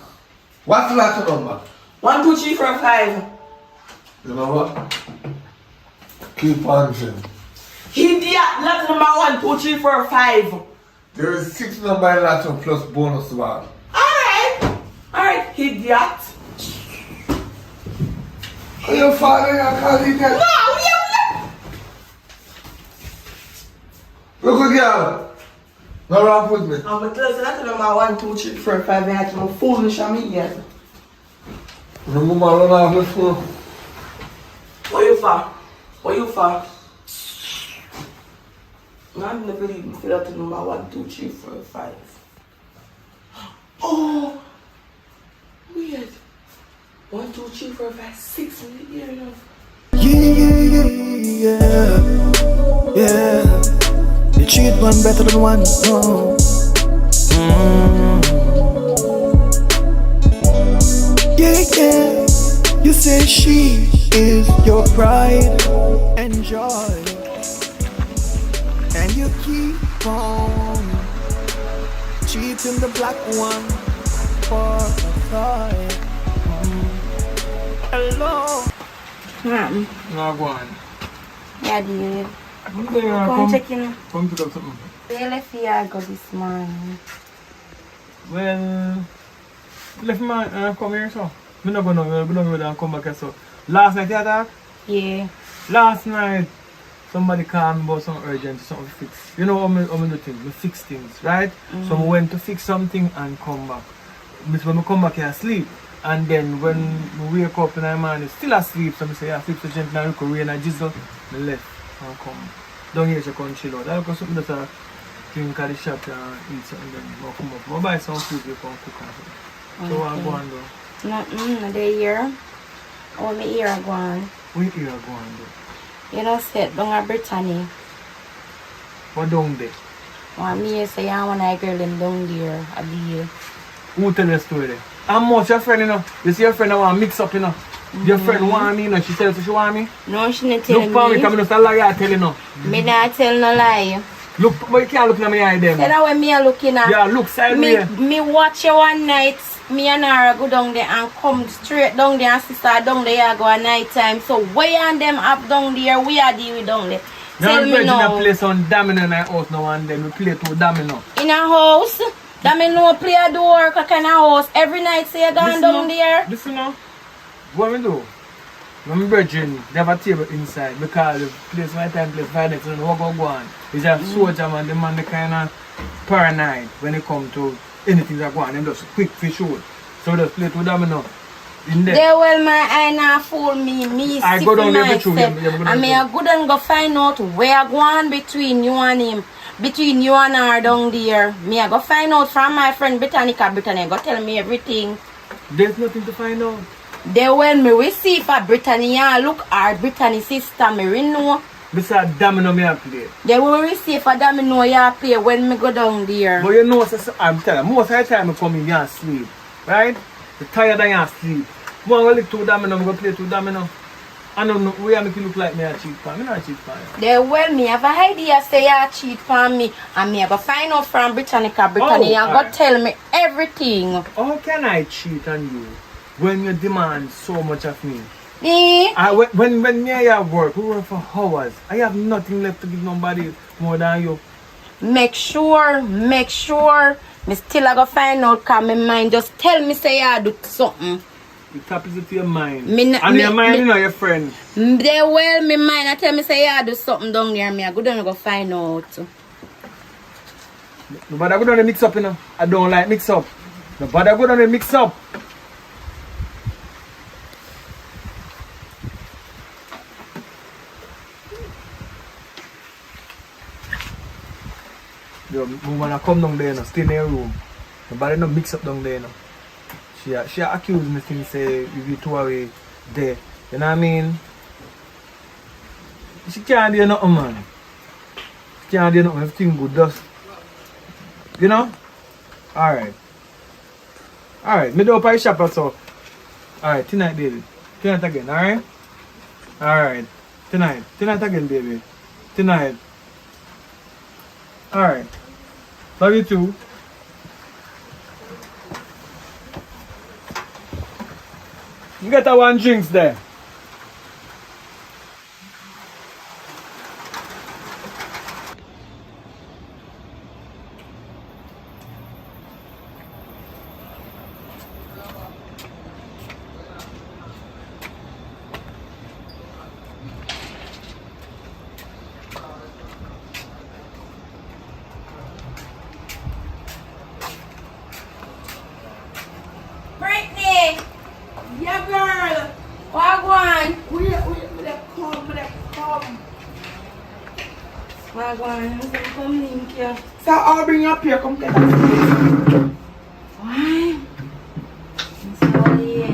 Speaker 2: What's the lotto number?
Speaker 3: 1, 2, 3, 4, 5.
Speaker 2: You know what? Keep answering.
Speaker 3: Idiot, lot number 1, 2, 3, 4, 5.
Speaker 2: There is 6 number in lotto plus bonus one.
Speaker 3: Alright, idiot.
Speaker 2: Are you following your colleague?
Speaker 3: No,
Speaker 2: Look at you. No wrong with me.
Speaker 3: I'm going to tell you that number 1, 2, 3, 4, 5. I had to foolish on me yet.
Speaker 2: Remember run off the phone.
Speaker 3: What you for? What you for? No, I didn't believe me. Fill out the number 1, 2, 3, 4, 5. Oh, weird. 1, 2, 3, 4, 5, 6 in the ear enough.
Speaker 1: Yeah. You treat one better than one. Oh. Yeah. You say she is your pride and joy, and you keep on cheating the black one for a toy. Hello.
Speaker 5: No, go on.
Speaker 9: Yeah, dude.
Speaker 5: Come
Speaker 9: check in.
Speaker 5: Come pick up something.
Speaker 9: Where left here go this morning?
Speaker 5: Well, left man come here so. Me not gonna go and come back here so. Last night you attack?
Speaker 9: Yeah.
Speaker 5: Last night somebody called me about some urgent something fix. You know how me do things? Me fix things, right? So I went to fix something and come back. When I come back here I sleep. And then when we wake up in the morning, still asleep, so I say, yeah, flip the gent now, rain and jizzle, I left and come down here to come chill out. I'll go something that I drink at the shop and eat something, then I'll come up. I'll buy some food, you can cook and something. So I'll go on do.
Speaker 9: Nothing, they here. Oh, me here I go on.
Speaker 5: What here I go on do?
Speaker 9: You know, said, down at Brittany.
Speaker 5: What down there?
Speaker 9: Want me say, I want a girl in down there, I be.
Speaker 5: Who tell the story there? How much your friend, you know? You see your friend I want to mix up, you know? Your friend want me, you know? She tells you she want me?
Speaker 9: No, she didn't tell me.
Speaker 5: Look for me, because I'm not a liar, I tell you no.
Speaker 9: Me not tell no lie.
Speaker 5: Look, but you can't look in my eye then.
Speaker 9: Say that when me a looking at.
Speaker 5: Yeah, look, side
Speaker 9: me watch you one night. Me and her go down there and come straight down there and sister down there go at night time. So where and them up down there, we are deal with down there.
Speaker 5: Now
Speaker 9: Tell me now.
Speaker 5: play some domino in our house now and then we play two domino.
Speaker 9: In a house? That me no play a door kind of house. Every night say you gone down there.
Speaker 5: Listen now. What we do? When we virgin, they have a table inside because the place my time place violence and what go on. It's a soldier man, the man the kind of paranoid when it come to anything that go on. Them just quick for sure. So just play two domino. In there.
Speaker 9: They well my eye not fool me. Me
Speaker 5: I
Speaker 9: sick
Speaker 5: go down there
Speaker 9: myself.
Speaker 5: I
Speaker 9: me a good and go find out where I go on between you and him. Between you and her down there. Me I go find out from my friend Britannica. Britannia go tell me everything.
Speaker 5: There's nothing to find out.
Speaker 9: They when me receive for Britannia look our Brittany sister me know.
Speaker 5: Besides domino me I play.
Speaker 9: They will receive for domino you play when me go down there.
Speaker 5: But you know, I'm telling you, most of the time I come in here and sleep. Right? You're tired and you sleep. When I go lick two domino, I'm going to play two domino. I don't know where I make you look like me a cheat for me. Not cheat for you.
Speaker 9: They well me have an idea say you cheat for me. And me I go find out from Britannica. Britannia go tell me everything.
Speaker 5: How can I cheat on you when you demand so much of me?
Speaker 9: Eh?
Speaker 5: When me and you work, we work for hours. I have nothing left to give nobody more than you.
Speaker 9: Make sure. Me still I go find out cause my mind just tell me say you do something.
Speaker 5: It happens to your mind.
Speaker 9: And
Speaker 5: your mind, you know, your friend.
Speaker 9: They well me mind I tell me say you do something down there. Me I go down and go find out.
Speaker 5: Nobody go down and mix up, you know. I don't like mix up. Nobody go down and mix up. The woman come down there, stay in her room. Nobody no mix up down there, no. She accused me things say you be too away there. You know what I mean? She can't do nothing, man. She can't do nothing. Everything good, just. You know? Alright. Me do up my shop so. Alright, tonight, baby. Tonight again, alright? Alright. Tonight again, baby. Tonight. Alright. Love you too. You get a one drinks there.
Speaker 9: Brittany! Yeah, girl. Wagwan. Come. Wagwan. Come link here.
Speaker 3: So I'll bring you up here. Come get us.
Speaker 9: Why? Sorry.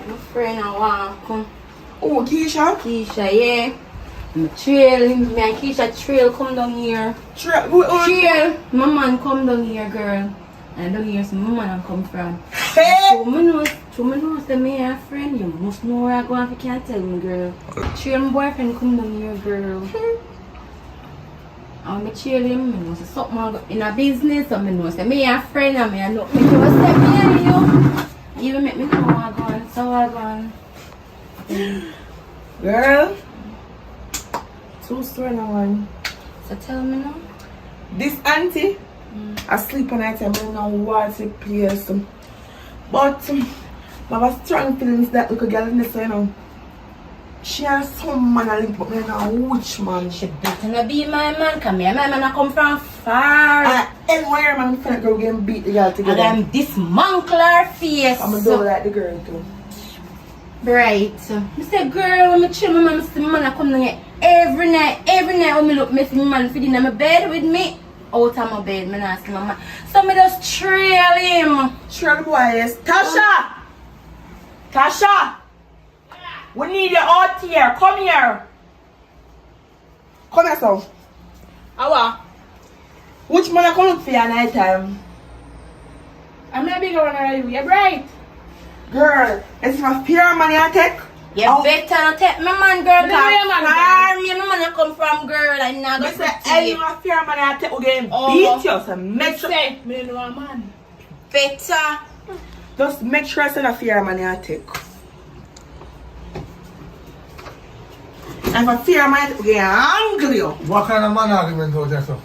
Speaker 9: My friend I want come.
Speaker 3: Oh, Keisha?
Speaker 9: Keisha, yeah. Trail. Me and Keisha trail come down here.
Speaker 3: Trail.
Speaker 9: Trail. My man come down here, girl. And don't hear some man come from.
Speaker 3: Hey!
Speaker 9: So me know say me a friend, you must know where I go if you can't tell me, girl. Cheer my boyfriend come down here, girl. And me cheer him, me know say something in a business, and me know say me a friend, and me a know me to step near you. You will make me know where I go on, so I go on.
Speaker 3: Girl. True story now, one.
Speaker 9: So tell me now.
Speaker 3: This auntie, I sleep on night and I don't want to place. But I have strong feelings that little girl in this, you know. She has some man I link, but I don't know which man.
Speaker 9: She better not be my man, come here, my man I come from far.
Speaker 3: Anywhere man feel like girl getting beat the girl together.
Speaker 9: And I'm dismantle her face.
Speaker 3: I'm gonna do like the girl too.
Speaker 9: Right. I say, girl, when I chill my man, I see my man I come down here every night when me look, me see my man feeding in my bed with me. Out of my bed, me not see my man. So me just trail him.
Speaker 3: Trail the boy, yes. Tasha! Tasha! We need you out here. Come here. Come here, son. Awa. Which man I come look for you at night time?
Speaker 8: I'm not big on her. You're right.
Speaker 3: Girl, is it my fear money I take?
Speaker 9: You better not take my man, girl.
Speaker 8: Me know your man,
Speaker 9: Me man I come from, girl. I not
Speaker 3: I
Speaker 9: go
Speaker 3: say,
Speaker 9: to
Speaker 3: any
Speaker 9: you.
Speaker 3: my fear money I take, we getting
Speaker 9: Oh.
Speaker 3: beat you. So make sure,
Speaker 8: Say, me know a man.
Speaker 9: Better.
Speaker 3: just make sure it's not fear money I take. And for fear money, we get angry.
Speaker 2: What kind of man argument out there, sir?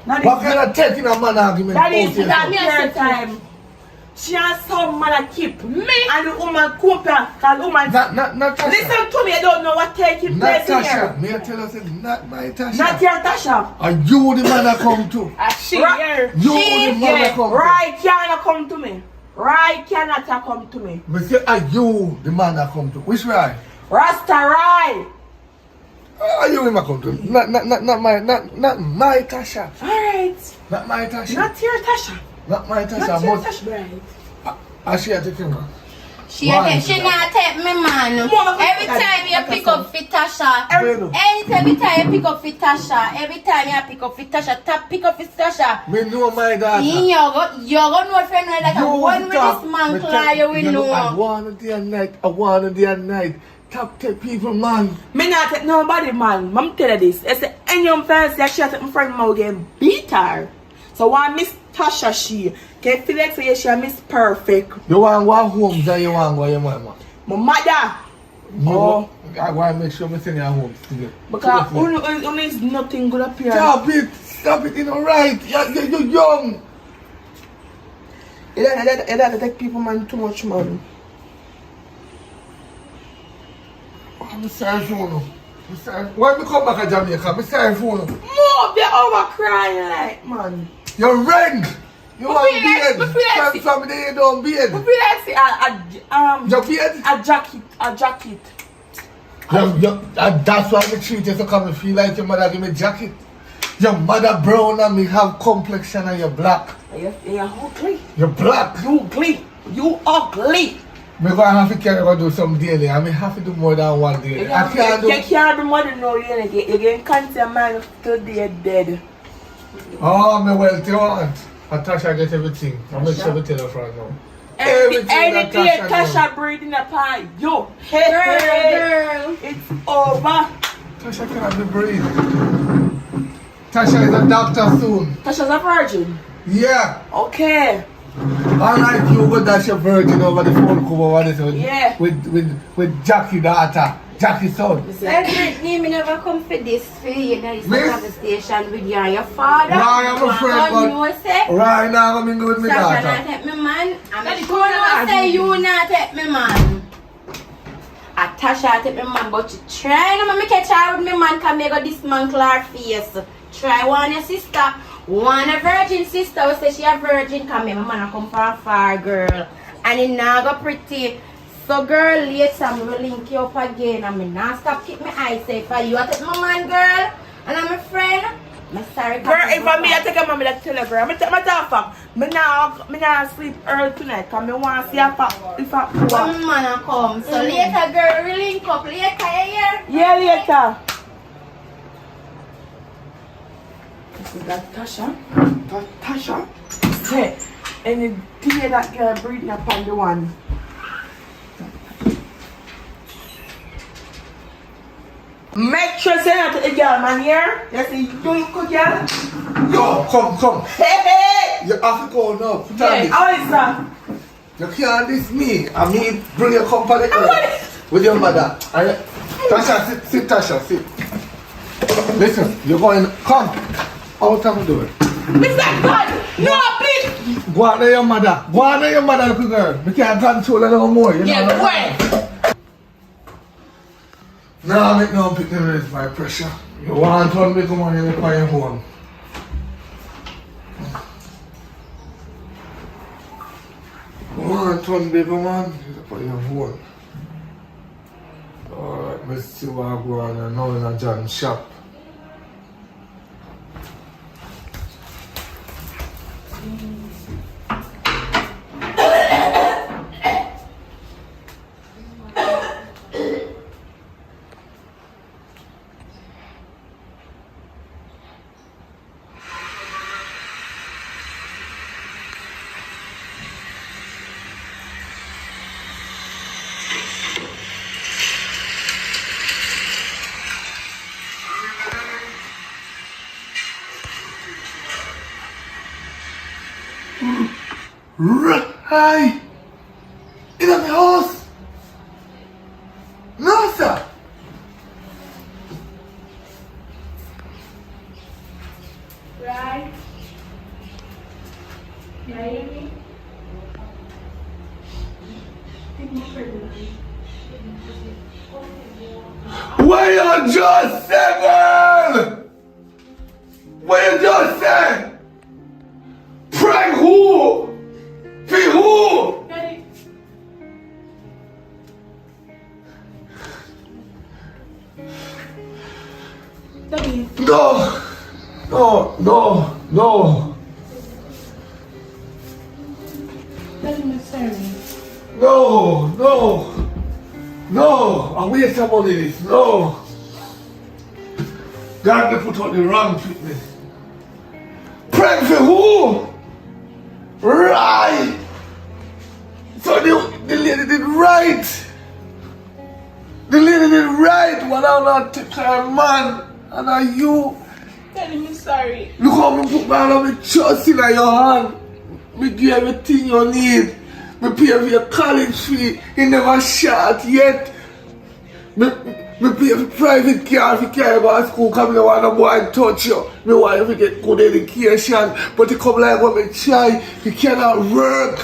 Speaker 3: Not
Speaker 2: What
Speaker 3: this-
Speaker 2: kind of taking a man argument
Speaker 3: That
Speaker 2: out
Speaker 3: is
Speaker 2: there,
Speaker 3: that
Speaker 2: sir?
Speaker 3: me at time. She has some man I keep me and the woman compare. Cause woman
Speaker 2: Not Tasha.
Speaker 3: listen to me, I don't know what taking
Speaker 2: Not
Speaker 3: place here.
Speaker 2: Tasha. Me I tell you, say, not my Tasha.
Speaker 3: Not your Tasha.
Speaker 2: Are you the man I come to?
Speaker 8: She
Speaker 3: Right.
Speaker 8: here.
Speaker 2: You the man I
Speaker 3: Yeah,
Speaker 2: come to.
Speaker 3: right cannot come to me. Right cannot come to me.
Speaker 2: Me say, are you the man I come to? Which way?
Speaker 3: Rasta right.
Speaker 2: Are you him I come to? Not my Tasha.
Speaker 3: Alright.
Speaker 2: Not my Tasha.
Speaker 3: Not your Tasha.
Speaker 2: Not my Tasha.
Speaker 3: Not your
Speaker 2: But
Speaker 3: Tasha. Right.
Speaker 2: I she had to think.
Speaker 9: She not take me man. Every time you pick up for Tasha, every time you pick up for Tasha, every time you pick up for Tasha, pick up for Tasha.
Speaker 2: Me know my daughter.
Speaker 9: You go know friend like that. One with this man cry, you will know.
Speaker 2: I want it day and night. I want it day and night. Top 10 people, man.
Speaker 3: Me not take nobody man. Mom tell you this. I say any young person that she has my friend Mo getting beat her. So one Miss Tasha she can feel like say she a Miss Perfect.
Speaker 2: You want to go home than you want to go your mama?
Speaker 3: My mother.
Speaker 2: No. I want to make sure I send you home today.
Speaker 3: Because only is nothing good up here.
Speaker 2: Stop it, you know, right? You're young.
Speaker 3: You don't take people man too much money.
Speaker 2: I'm sorry for you. Why me come back to Jamaica? I'm sorry for you.
Speaker 3: Move, you're over crying like man.
Speaker 2: You're rent. You want
Speaker 3: feel like-
Speaker 2: beard. From the you don't beard.
Speaker 3: We feel like say
Speaker 2: Your beard?
Speaker 3: a jacket.
Speaker 2: That's why I treat you so come and feel like your mother give me jacket. Your mother brown and me have complexion and you're black.
Speaker 3: You're ugly.
Speaker 2: You're black.
Speaker 3: You ugly. You ugly.
Speaker 2: Me gonna have to carry go do some daily. I may have to do more than one daily. I can't do.
Speaker 3: You can't be more than no you're getting cancer man till they're dead.
Speaker 2: Oh, me wealthy aunt. Natasha get everything. I make sure we tell her from now.
Speaker 3: Any
Speaker 2: that
Speaker 3: day
Speaker 2: Tasha
Speaker 3: Tasha breathing upon you. Hey,
Speaker 9: Girl.
Speaker 3: it's over.
Speaker 2: Tasha cannot be breathe. Tasha is a doctor soon.
Speaker 3: Tasha's a virgin.
Speaker 2: Yeah.
Speaker 3: Okay.
Speaker 2: Alright, you go dash your virgin over the phone cover over this one.
Speaker 3: Yeah.
Speaker 2: With Jackie daughter. Jackie's son.
Speaker 9: Brittany, me never come for this for you. Now this
Speaker 2: Miss?
Speaker 9: conversation with you and your father.
Speaker 2: Right, I'm a friend, but
Speaker 9: You say
Speaker 2: right now I'm in good with my
Speaker 9: Sasha
Speaker 2: daughter.
Speaker 9: not take me man. I'm
Speaker 3: Daddy,
Speaker 9: sure
Speaker 3: come
Speaker 9: no
Speaker 3: on.
Speaker 9: say you not take me man. Tasha take me man, but you try no me catch her with me man can make a dismantle her face. Try one your sister, one a virgin sister who say she a virgin come me man come from far girl. And it now go pretty. So girl later I will link you up again and me not stop keep my eyes safe for you. I take my man girl and I'm a friend. I'm sorry.
Speaker 3: Girl, if I me I take a mommy that tell her, girl. I take my talk back. Me now sleep early tonight because I want to see her pop. If I
Speaker 9: When my man a come. So later girl we link up later yeah.
Speaker 3: yeah, later. This is that Tasha. That Tasha. Hey, Any day that girl breathing upon the one. Make sure say that to the girl, man, here. You see, do you cook, girl?
Speaker 2: Yo, come.
Speaker 3: Hey!
Speaker 2: You have to go now. Put on
Speaker 3: Yeah,
Speaker 2: this.
Speaker 3: how is that?
Speaker 2: You can't diss me. I mean, bring your company with your mother. Tasha, sit, Tasha, sit. Listen, you're going, come. Out of the door.
Speaker 3: Mr. God! No, please!
Speaker 2: Go on to your mother. Go on to your mother, little girl. We can't control her no more. You
Speaker 3: Yeah,
Speaker 2: know?
Speaker 3: wait!
Speaker 2: Nah, make no pick them with my pressure. You want one big money in your home. You want one big man in your home. Alright, let's see what I go on now in a John shop. Right in the house. No, sir.
Speaker 8: Right. You hear me?
Speaker 2: What you just said, girl? What you just said? Prank who? Be who?
Speaker 8: Daddy. Daddy.
Speaker 2: No.
Speaker 8: Daddy, I'm sorry.
Speaker 2: No. I waste some money this. No. God, they put out the wrong treatment. Prank for who? Right. So the lady did right. The lady did right. When I'm not take her man. And are you?
Speaker 8: Daddy, I'm sorry.
Speaker 2: Look how me put my love trust in your hand. Me give you everything you need. Me pay for your college fee. You never shot yet. Me pay for private car if you can't go to school. Because me don't want no boy to touch you. Me want you to get good education. But you come like when me try, you cannot work.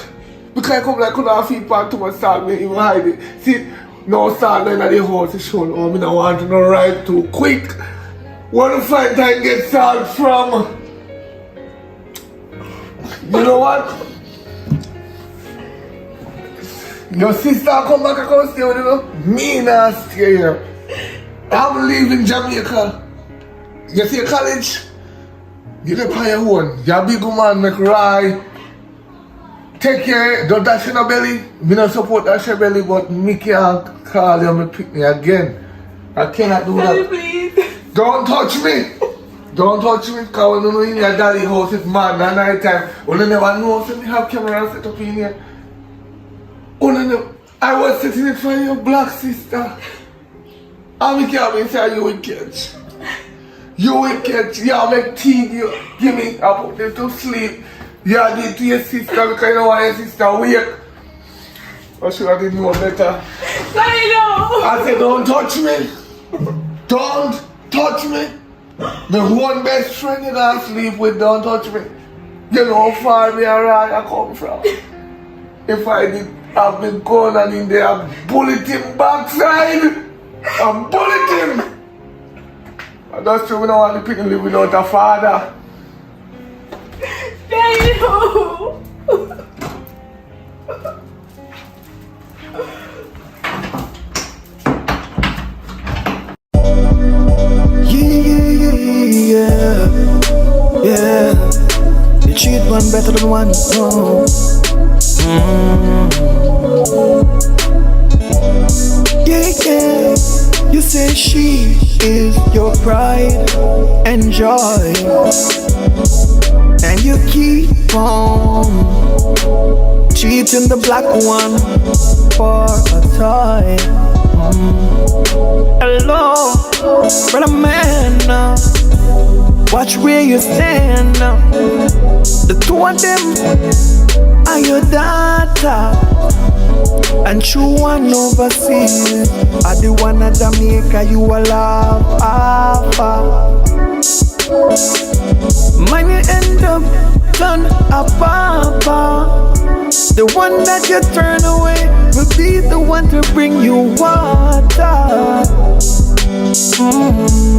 Speaker 2: Because you come like when I feel back to my son, me even hide it. See, no son in the house is shown. Oh, me don't want to no right too quick. Where the fight time get started from? You know what? Your sister come back and come stay with you. Me not stay here. I'm leaving Jamaica. You see college? You live on your own. You're a big woman, make right. Take care, don't dash in the belly. Me not support dash your belly, but me can't call you and pick me again. I cannot do
Speaker 8: Daddy,
Speaker 2: that.
Speaker 8: please.
Speaker 2: Don't touch me! Don't touch me, because when you know in your daddy house it's mad at night time. When you never know, so we have cameras set up in here. I was setting it for your black sister. And we can't be inside you wicked. You wicked. You make tea, you give me, I put them to sleep. You did to your sister because you don't want your sister wake. I should have did more better.
Speaker 8: Daddy, no.
Speaker 2: I said, don't touch me. Don't touch me. The one best friend that I sleep with, don't touch me. You know how far me and I come from. If I did have been gone and in there, I'd bullet him backside. I'd bullet him. And that's true, we don't want the people live without a father.
Speaker 8: Daddy, no.
Speaker 1: Yeah. You treat one better than one. Oh. Yeah. You say she is your pride and joy, and you keep on cheating the black one for a toy. Hello, brother man, watch where you stand. The two of them are your data, and true one overseas are the one at Jamaica you will love after. Mine you end up turn a papa. The one that you turn away will be the one to bring you water.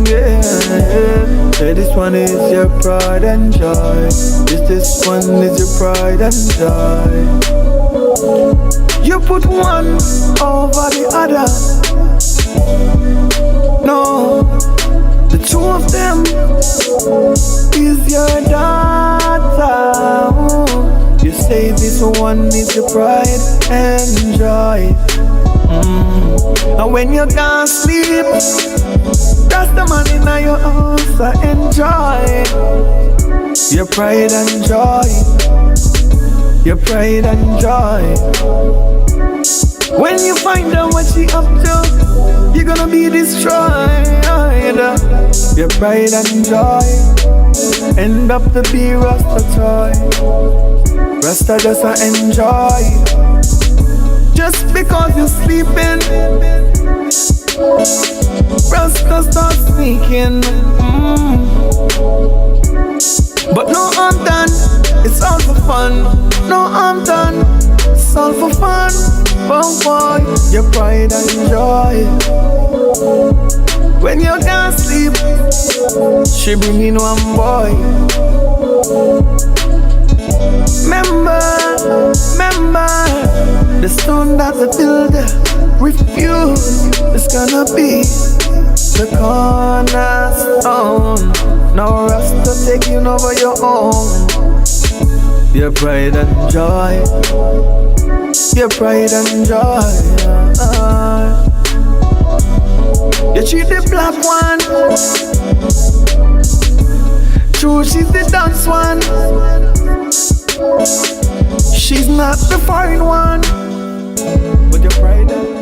Speaker 1: Yeah. Hey, this one is your pride and joy. This one is your pride and joy. You put one over the other. No, the two of them is your daughter. You say this one is your pride and joy. And when you can't sleep, that's the money in your house. So enjoy your pride and joy. Your pride and joy. When you find out what she up to, you're gonna be destroyed. Your pride and joy end up to be Rasta toy. Rasta just enjoy. Just because you're sleeping, Rasta start sneaking. But no, I'm done. It's all for fun. No, I'm done. It's all for fun. Oh boy, your pride and joy. When you can't sleep, she bring in one boy. Remember, the stone that the builder refused is gonna be the cornerstone. Now Rasta taking over your own. Your pride and joy. Your pride and joy. You treat the black one. True, she's the dance one. She's not the foreign one. But your pride and